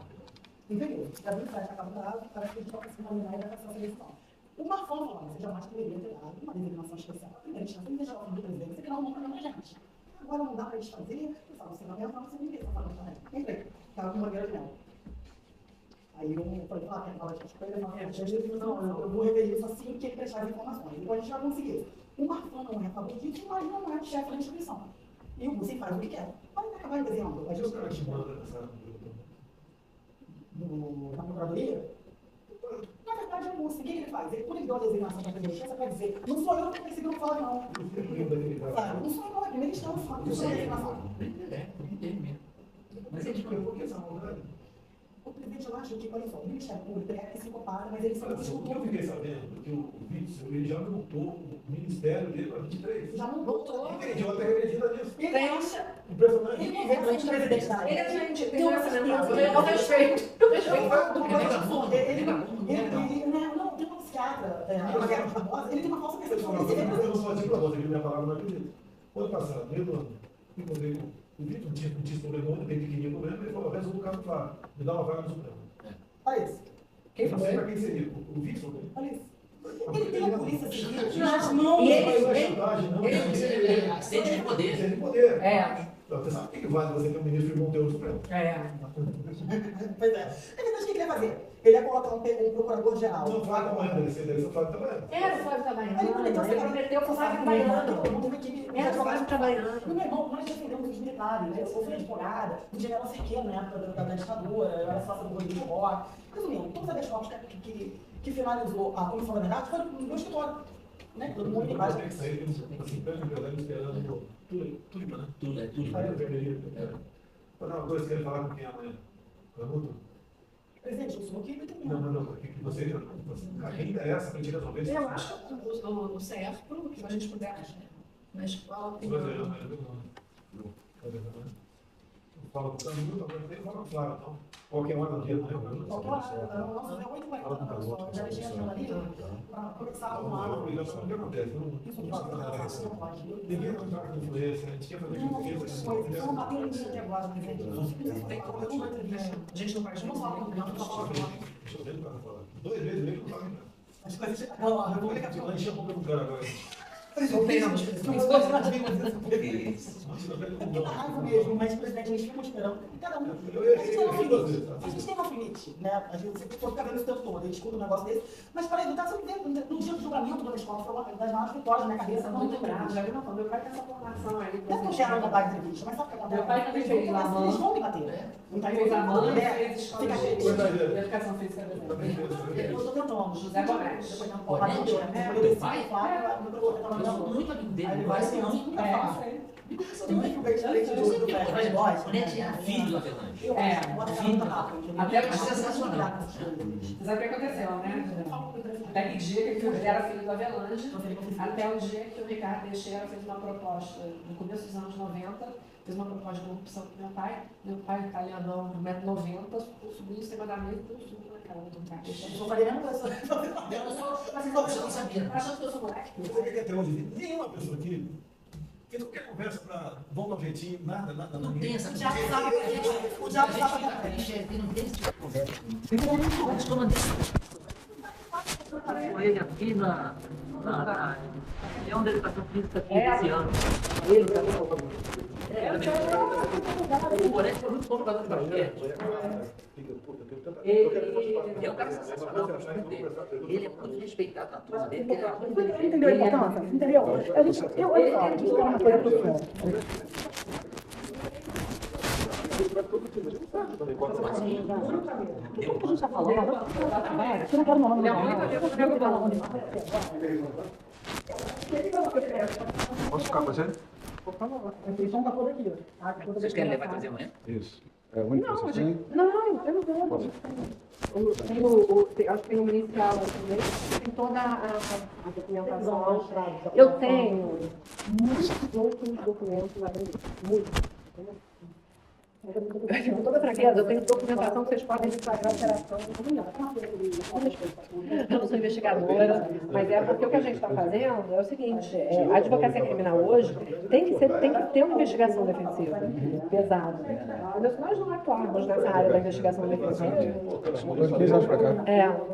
Infeliz. Já viu que vai acabar do lado, parece que a gente está conseguindo eliminar e vai caçar essa decisão. O Marfã falou, você jamais poderia ter dado uma designação especial para a primeira instância, deixa a ordem do presidente, você criar um problema pra gente. Agora não dá para eles fazerem, eu falo, você não vai entrar, você não tem que falar também. Entrei, estava com uma guerra de mel. Aí eu falei, quer falar de coisa? Não, eu vou revelar isso assim que ele prestar as informações. Depois a gente vai conseguir. O Marfã não é a favor disso, mas não é chefe da instituição. E o Rússia faz o que quer. Pode acabar desenhando. Mas o cara te manda essa... Na procuradoria? Na verdade, é o Rússia. O que ele faz? Ele, quando ele deu a designação para a primeira instância, vai dizer, não sou eu que estou perseguindo o Flávio, não. Sabe? Não sou eu, não. É a primeira instância, não sou eu a designação. Ele mesmo. Mas ele foi por que essa maldade? O presidente, eu acho que, olha só, o Ministério Público é psicopata, mas ele se O que eu fiquei sabendo que o Vítor, ele já montou o ministério dele para 23. já não voltou. Entendi, eu até acredito nisso. Ele acha. Impressionante. Ele conversa com o presidente da Ele é gente, tem Eu um respeito. eu respeito. Eu respeito. Ele não tem um psiquiatra, uma guerra de Barbosa, ele tem uma falsa percepção. Eu não sou assim para você, que minha palavra não acredita. Ano passado, mesmo ano, encontrei o Vítor, não tinha problema, não tem pequenininho problema, ele falou, resolve o caso do Flávio, me dá uma vaga no Supremo. Olha isso. Quem foi? Para quem seria? O Vítor? Olha isso. Ele tem a polícia civil nas mãos. E ele- Não é chantagem, não. Ele sede de poder. Sede de poder. É. Você sabe o que vale você ter um ministro de Monteiro Supremo? Pois é. Na verdade, o que ele vai fazer? Ele vai colocar um procurador-geral. Não, Flávio trabalhando, ele sendo o Flávio trabalhando. Era o Flávio Trabalhando. Ele prometeu Ele prometeu para o Flávio Trabalhando. Era o Flávio Trabalhando. Meu irmão, nós defendemos os militares, né? Eu sou filha de advogada, o general Cerqueira, na época da ditadura, eu era sócia do Rodrigo Roque. Resumindo, todos os habeas corpus que finalizou a Comissão da Verdade foram no meu escritório. Né? Todo mundo tem Mas imagem. tem que sair, assim, pelo verdade, esperando tudo, né? Tudo, é tudo. Aí eu vermelho. Fazer uma coisa que ele falar com quem amanhã? Canuto? Presidente, eu sou aqui e também. Não, que você ainda é essa para a gente resolver isso. Eu acho que o CERPRO, que a gente puder, na escola, tem Fala com o Canuto, agora tem que falar com o Flávio, então. Qualquer hora do dia, não é? Qualquer hora, nossa, é 8h40, já deixei a agenda ali para começar a arrumar. O que acontece? Ninguém não está com influência, a gente quer fazer com Eu não bateu ninguém até agora, presidente. A gente não faz Eu não falo com não falo com Deixa eu ver o cara falar. 2 vezes mesmo, não fala nada. Acho que vai ser. Não, eu vou ligar Ela encheu a boca do cara agora. Sofremos. Muita raiva mesmo, mas, presidente, eles ficam esperando. Cada um. A gente tem um limite, né? A gente sempre for ficar vendo o tempo todo, a gente escuta um negócio desse. Mas para evitar, você não tem. No dia do julgamento da escola, foi uma das maiores vitórias na minha cabeça. Muito bravo, já viu? Meu pai tem essa formação aí. Não é que eu quero não dar entrevista, mas sabe o que acontece? Meu pai também fez lá, Eles vão me bater. Então, Fez a mãe, fez fica escola de educação física do eu estou tentando. José Gomes. Depois não pode. Eu desci do quadro, meu professor estava Eu sou muito amigo dele. Aí ele vai assim, não, nunca fala. Eu não fico bem diferente do outro, mas gosta. Ele tinha filho do Avelange. Eu acho, bota a muito rápido. Até Acho sensacional. Você sabe o que aconteceu, né? Até que dia que ele era filho do Avelange, até o dia que o Ricardo Teixeira fez uma proposta, no começo dos anos 90, fez uma proposta de corrupção com meu pai italianão, 1,90m, subiu em cima da mesa e subiu na cara do Ricardo Teixeira. Eu falei a mesma coisa. Eu não sabia. Achando que eu sou moleque. Você quer ter onde vir? Nenhuma pessoa aqui que não quer conversa para bom dar um jeitinho, nada. Não tem essa O diabo sabe que a gente. O diabo sabe que a gente. Não tem esse tipo de conversa. Mas como com ele aqui na reunião da educação física aqui esse ano. Ele parece que foi muito bom jogador de basquete. Ele é um cara sensacional. Ele é muito respeitado na turma dele. Você entendeu a importância? Entendeu? Olha só, deixa eu falar uma coisa para o senhor. O que a gente está falando? Eu não quero nome. Posso ficar fazendo? Por favor, a inscrição está toda aqui. Vocês querem levar e trazer amanhã? Isso. É o único que você tem? Não, eu não vou. Acho que tem um inicial também, tem toda a documentação. Eu tenho muitos outros documentos lá dentro. Muitos. Com toda franqueza, eu tenho documentação que vocês podem declarar alteração. Eu não sou investigadora, mas é porque o que a gente está fazendo é o seguinte: a advocacia criminal hoje tem que ter uma investigação defensiva pesada. Entendeu? Se nós não atuarmos nessa área da investigação defensiva. Mudou de 15 anos para cá.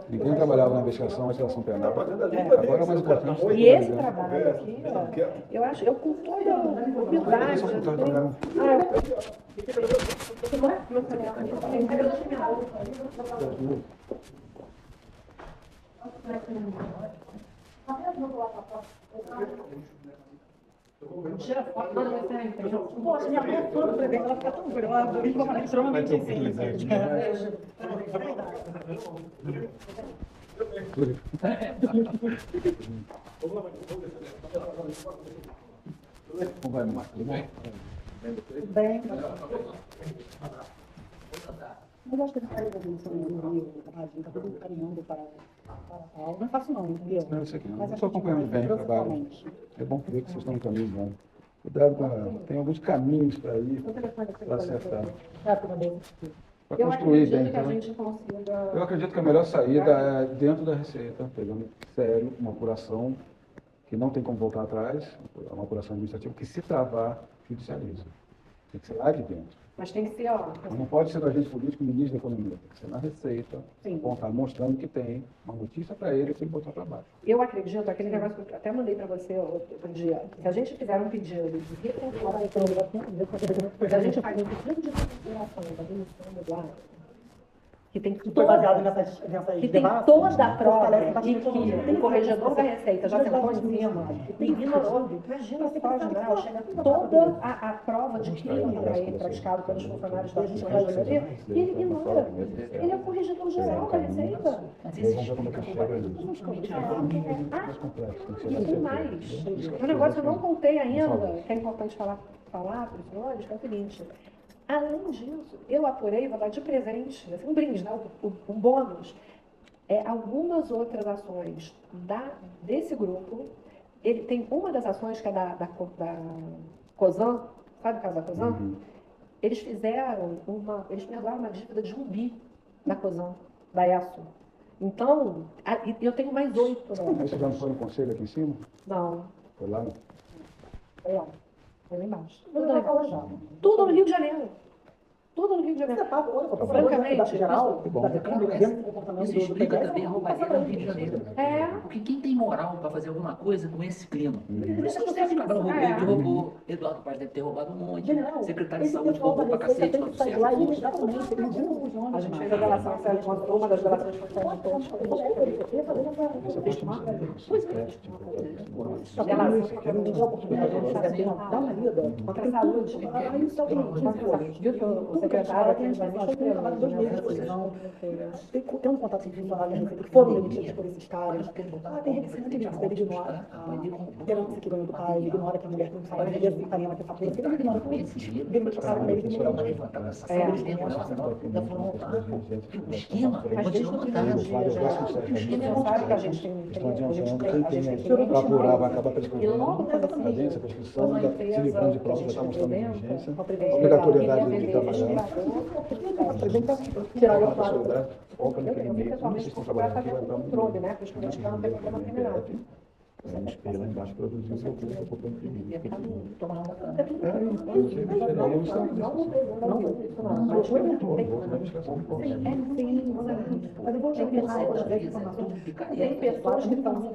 Ninguém trabalhava na investigação, legislação penal. Agora é mais importante. E esse trabalho aqui, eu acho, eu com toda humildade. Tira foto, manda mensagem. Poxa, minha mãe toda presente, ela fica tão orgulhosa. Eu estou falando extremamente simples. Como vai, Marcos? Tudo bem? Bem. Mas acho que ele faz a gente no Rio, está todo caminhando para Paulo. Não é fácil não, entendeu? Não, isso aqui não. Mas Eu estou acompanhando bem o trabalho. É bom ver que vocês estão no caminho bom. Cuidado tem alguns caminhos para ir, para acertar. Para construir bem. Que a gente consiga... Eu acredito que a melhor saída é dentro da Receita, pegando sério uma apuração que não tem como voltar atrás, uma apuração administrativa que se travar, judicializa. Tem que ser lá de dentro. Mas tem que ser, ó... Não pode ser do agente político e ministro da economia. Tem que ser na Receita, contar, mostrando que tem uma notícia para ele botar para baixo. Eu acredito, aquele negócio que eu até mandei para você outro dia, se a gente fizer um pedido de reconsiderar a economia, se a gente faz um pedido de reconsideração da demissão do Eduardo, que tem Foi baseado nessas que tem toda a prova de que o corregedor da Receita já sentou em cima e ignorou. Imagina se pode, né? Chega toda a prova de crime para ele, praticado pelos funcionários da corregedoria, e ele ignora. Ele é o corregedor geral da Receita. Vamos ver como é que chega nisso. Mais complexo. E tem mais. Um negócio que eu não contei ainda, que é importante falar para os senhores, que é o seguinte. Além disso, eu apurei, vou dar de presente, assim, um brinde, né, um bônus, algumas outras ações desse grupo. Ele tem uma das ações que é da COSAN, sabe o caso da COSAN? Uhum. Eles perdoaram uma dívida de 1 bi da COSAN, da ESSO. Então, eu tenho mais 8. Aí você já não foi no conselho aqui em cima? Não. Foi lá? Foi lá. Foi lá embaixo. Tudo no Rio de Janeiro. Tudo no Rio de Janeiro. Francamente, geral, Isso explica também a roubalheira no Rio de Janeiro. Porque quem tem moral para fazer alguma coisa com esse clima? Por isso que o Sérgio Cabral roubou, Eduardo Paz deve ter roubado um monte, secretário de saúde roubou pra cacete, todo Sérgio. A gente fez a delação, uma das delações que foi dá uma lida. Contra a saúde. Aí só tem viu que o secretário aqui vai trabalhar 2 meses, não. Tem um contato de funcionários que foram demitidos por esses caras. Tem reticência disso, ele ignora a liderança que ganhou do pai, ele ignora que a mulher não sabe viver sem carinho naquela coisa, ele ignora tudo isso. Ele trocaram com ele, O esquema continua montado. O esquema é montado. que a gente tem para apurar, vai acabar a agência, a prescrição, se livrando de provas, já está mostrando diligência, obrigatoriedade de trabalhar. Tirar A possibilidade, foca naquele meio, não vocês estão trabalhando aqui, vai entrar muito controle, né? Para os clientes não ter problema criminal. Vamos esperar lá embaixo produzir o seu curso para imprimir. Mas eu vou ter tem pessoas que estão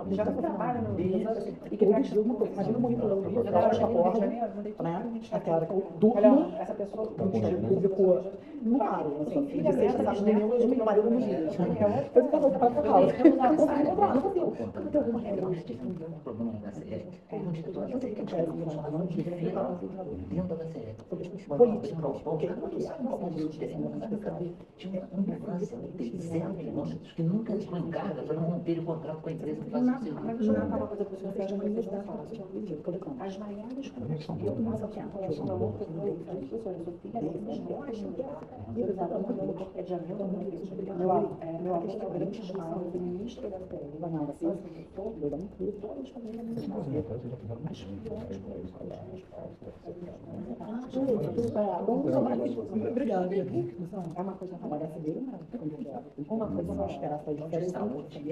já trabalham no Rio e que eles julgam uma coisa. Imagina o monitorando o Rio, já está porta, né? Aquela que eu durmo, essa pessoa público no mar, assim, de sexta, sábado, domingo, eu meu marido nos dias. Depois eu vou para casa. Não consigo. Não tem alguma regra. O problema da CE é um diretor da CE que tinha falando de fila dentro da CE. Tinha uma ambulância de 0 quilômetros que nunca entrou em carga para não romper o contrato com a empresa que faz o serviço. As maiores Obrigada. É uma coisa para brasileiro, uma coisa para esperar só de Saúde e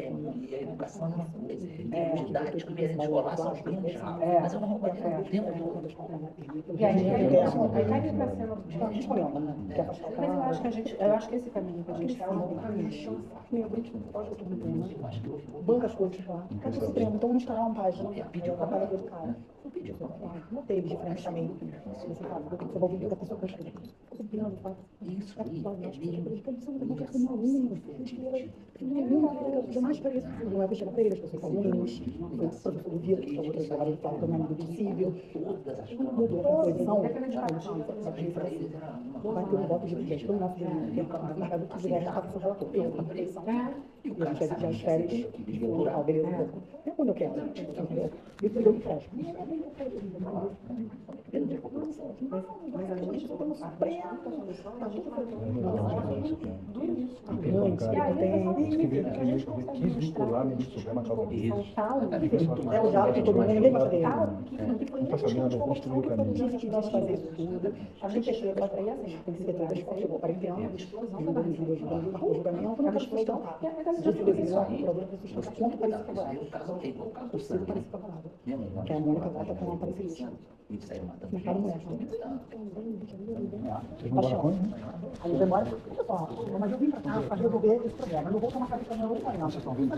a educação é uma coisa, é didático e escolar são os grandes ralos, mas é uma roubalheira do tempo todo. E aí está sendo mas eu acho que esse caminho que a gente está no caminho banca as coisas lá. Cadê o Supremo? Então vamos instalar uma página. Pediu o trabalhador do cara. Não teve de frente também. Você sabe, você vai ouvir da pessoa que eu escrevi. Isso aí é Eu jamais faria isso. Não é puxar para ele, as pessoas são ruins. Foi o professor do Vitor, que falou que eles trabalham para o nome do Visível. Mudou a composição. Vai ter um voto de gestão no nosso mercado que vier já passa o relator. Eu tenho eleição. E a gente vai as férias do local, beleza? É quando eu quero. E tudo eu fecho. Mas a gente não tem a gente quis vincular no Supremo a causa disso. É o diálogo que todo mundo ninguém gosta dele. Não está sabendo construir o caminho. A gente vai fazer isso tudo. A gente chegou para ir assim. Tem que ser todas as chegou 40 anos. O julgamento não é explosão. De televisão, o problema é que vocês estão contra Paris Favorado. O Ciro Paris Favorado. Que é a Mônica vota com a Paris. Mercado Mulher. Vocês não vão né? Aí eu demoro, olha só, mas eu vim para cá para resolver esse problema. Eu não vou tomar café com o amanhã. Vocês estão vindo para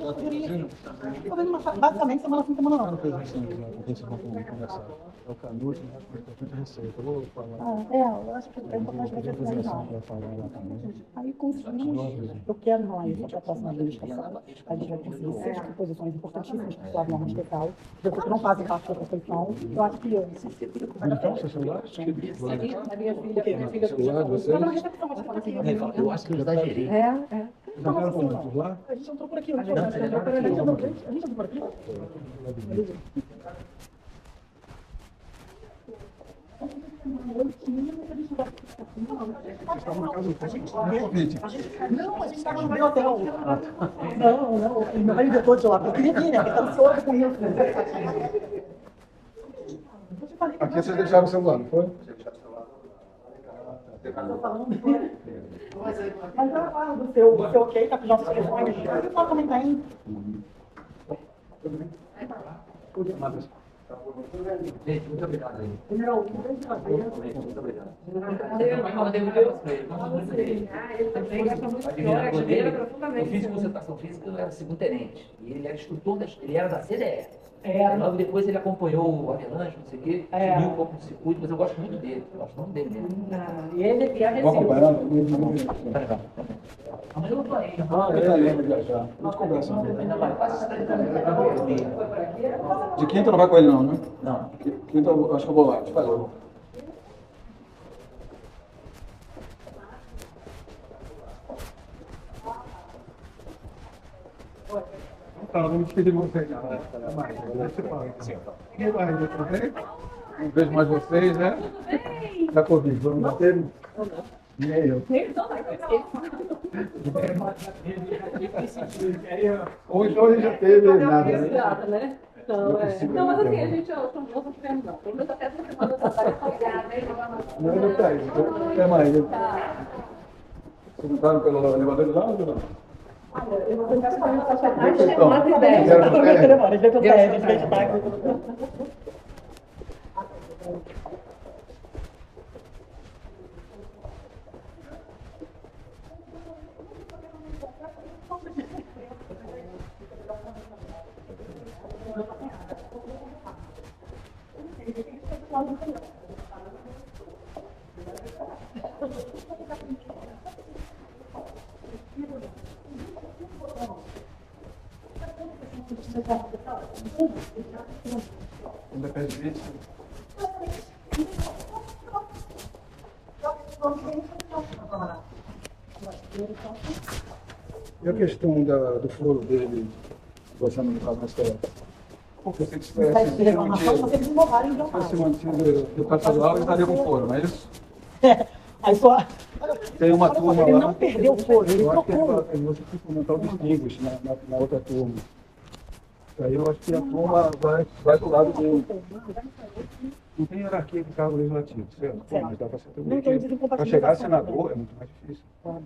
Estou vendo basicamente semana sim, semana não. vocês vão conversar. É o caminho que é importante receita. Eu vou falar. Eu acho que é importante você finalizar. Aí conseguimos, eu quero falar isso para a próxima administração. A gente vai conseguir 6 proposições importantíssimas para a norma especial. Pessoas que não fazem parte da Constituição. Eu acho que Então, seu celular? a minha filha Celular de vocês? Eu acho que eu exagerei. Já quero falar por lá? A gente entrou por aqui. A gente entrou por aqui. Não, a gente estava no meu hotel. Não, meu marido vetou de lá. Eu queria vir, né? Porque estava ansioso com isso. Aqui vocês deixaram o celular, não foi? Mas eu aguardo o seu ok, tá com os nossos telefones. Eu também tem. Gente, muito obrigado aí. General, um grande prazer. Muito obrigado. Ele também gosta muito de história, admira profundamente. Eu fiz curso de educação física, eu era segundo tenente. E ele era instrutor, ele era da CDE. É. Logo depois ele acompanhou o Avelanche, não sei o quê, subiu um pouco do circuito, mas eu gosto muito dele. Eu gosto muito dele mesmo. E ele e a Vou acompanhar. Tá legal. Amanhã eu tô aí. Eu lembro de viajar. Muito conversa. Ainda vai, quase 30 anos. De quinta não vai com ele não, né? Não. Quinta eu acho que eu vou lá. Te falou. Tá, vamos despedir de vocês. Não vejo mais vocês, né? Da Covid. Vamos bater? Nem eu. Hoje já teve nada, né? Não, mas assim, a gente, eu não vou ficando, não. Pelo menos até essa semana eu trabalho folgada, né? Não, tá aí. Até mais. Vocês não estavam pelo elevador de lá ou não? Eu vou tentar fazer uma taxa Então, de Ainda pede vídeo? E a questão do foro dele, você não estava nessa época? Porque se tivesse mantido o estadual, ele estaria com foro, não é isso? Aí só. Tem uma turma lá. Ele não perdeu o foro, ele eu acho que trocou. você tem que comentar o distinguish na outra turma. Aí eu acho que a turma vai do lado dele. Não tem hierarquia de cargo legislativo, certo? Pô, mas dá para ser para chegar a senador é muito mais difícil.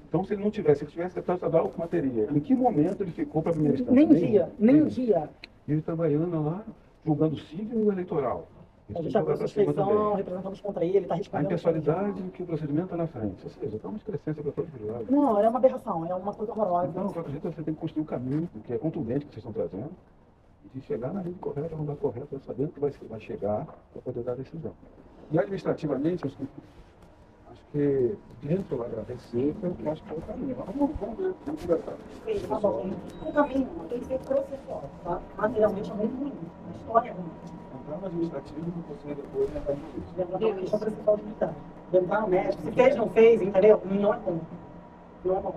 Então, se ele tivesse deputado estadual, como teria? Em que momento ele ficou para a primeira instância? Nem um dia. Ele trabalhando lá, julgando civil e eleitoral. A gente já fez inspeção, representamos contra ele, está A respondendo. impessoalidade que o procedimento está na frente. Ou seja, está uma excrescência para todos os lados. Não, é uma aberração, é uma coisa horrorosa. Então, de qualquer jeito, você tem que construir um caminho que é contundente que vocês estão trazendo, de chegar na rede correta, no lugar correto, sabendo que vai chegar para poder dar a decisão. E administrativamente, acho que dentro lá da Receita, eu acho que é o caminho. Vamos ver, vamos conversar. Tá bom. O caminho tem que ser processual, tá? Materialmente é muito ruim, a história é ruim. Entrar no administrativo e você depois entrar no jurídico. Lembrar da questão processual de militar. Lembrar no médico, se fez, não fez, entendeu? Não é bom. Não é bom.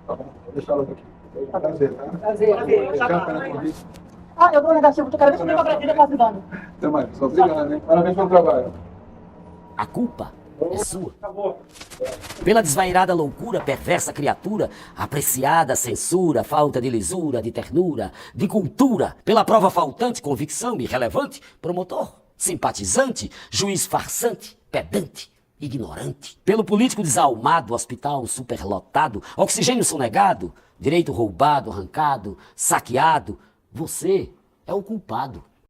Tá bom, vou deixar elas aqui. Prazer, tá? Prazer. Obrigado pelo convite. Ah, eu dou negativo, tu quero ver se eu tenho uma Brasília quase dando. Até mais, pessoal. Obrigado, hein? Parabéns pelo trabalho. A culpa é sua. Pela desvairada loucura, perversa criatura, apreciada censura, falta de lisura, de ternura, de cultura, pela prova faltante, convicção irrelevante, promotor, simpatizante, juiz farsante, pedante, ignorante. Pelo político desalmado, hospital superlotado, oxigênio sonegado, direito roubado, arrancado, saqueado, você é o culpado.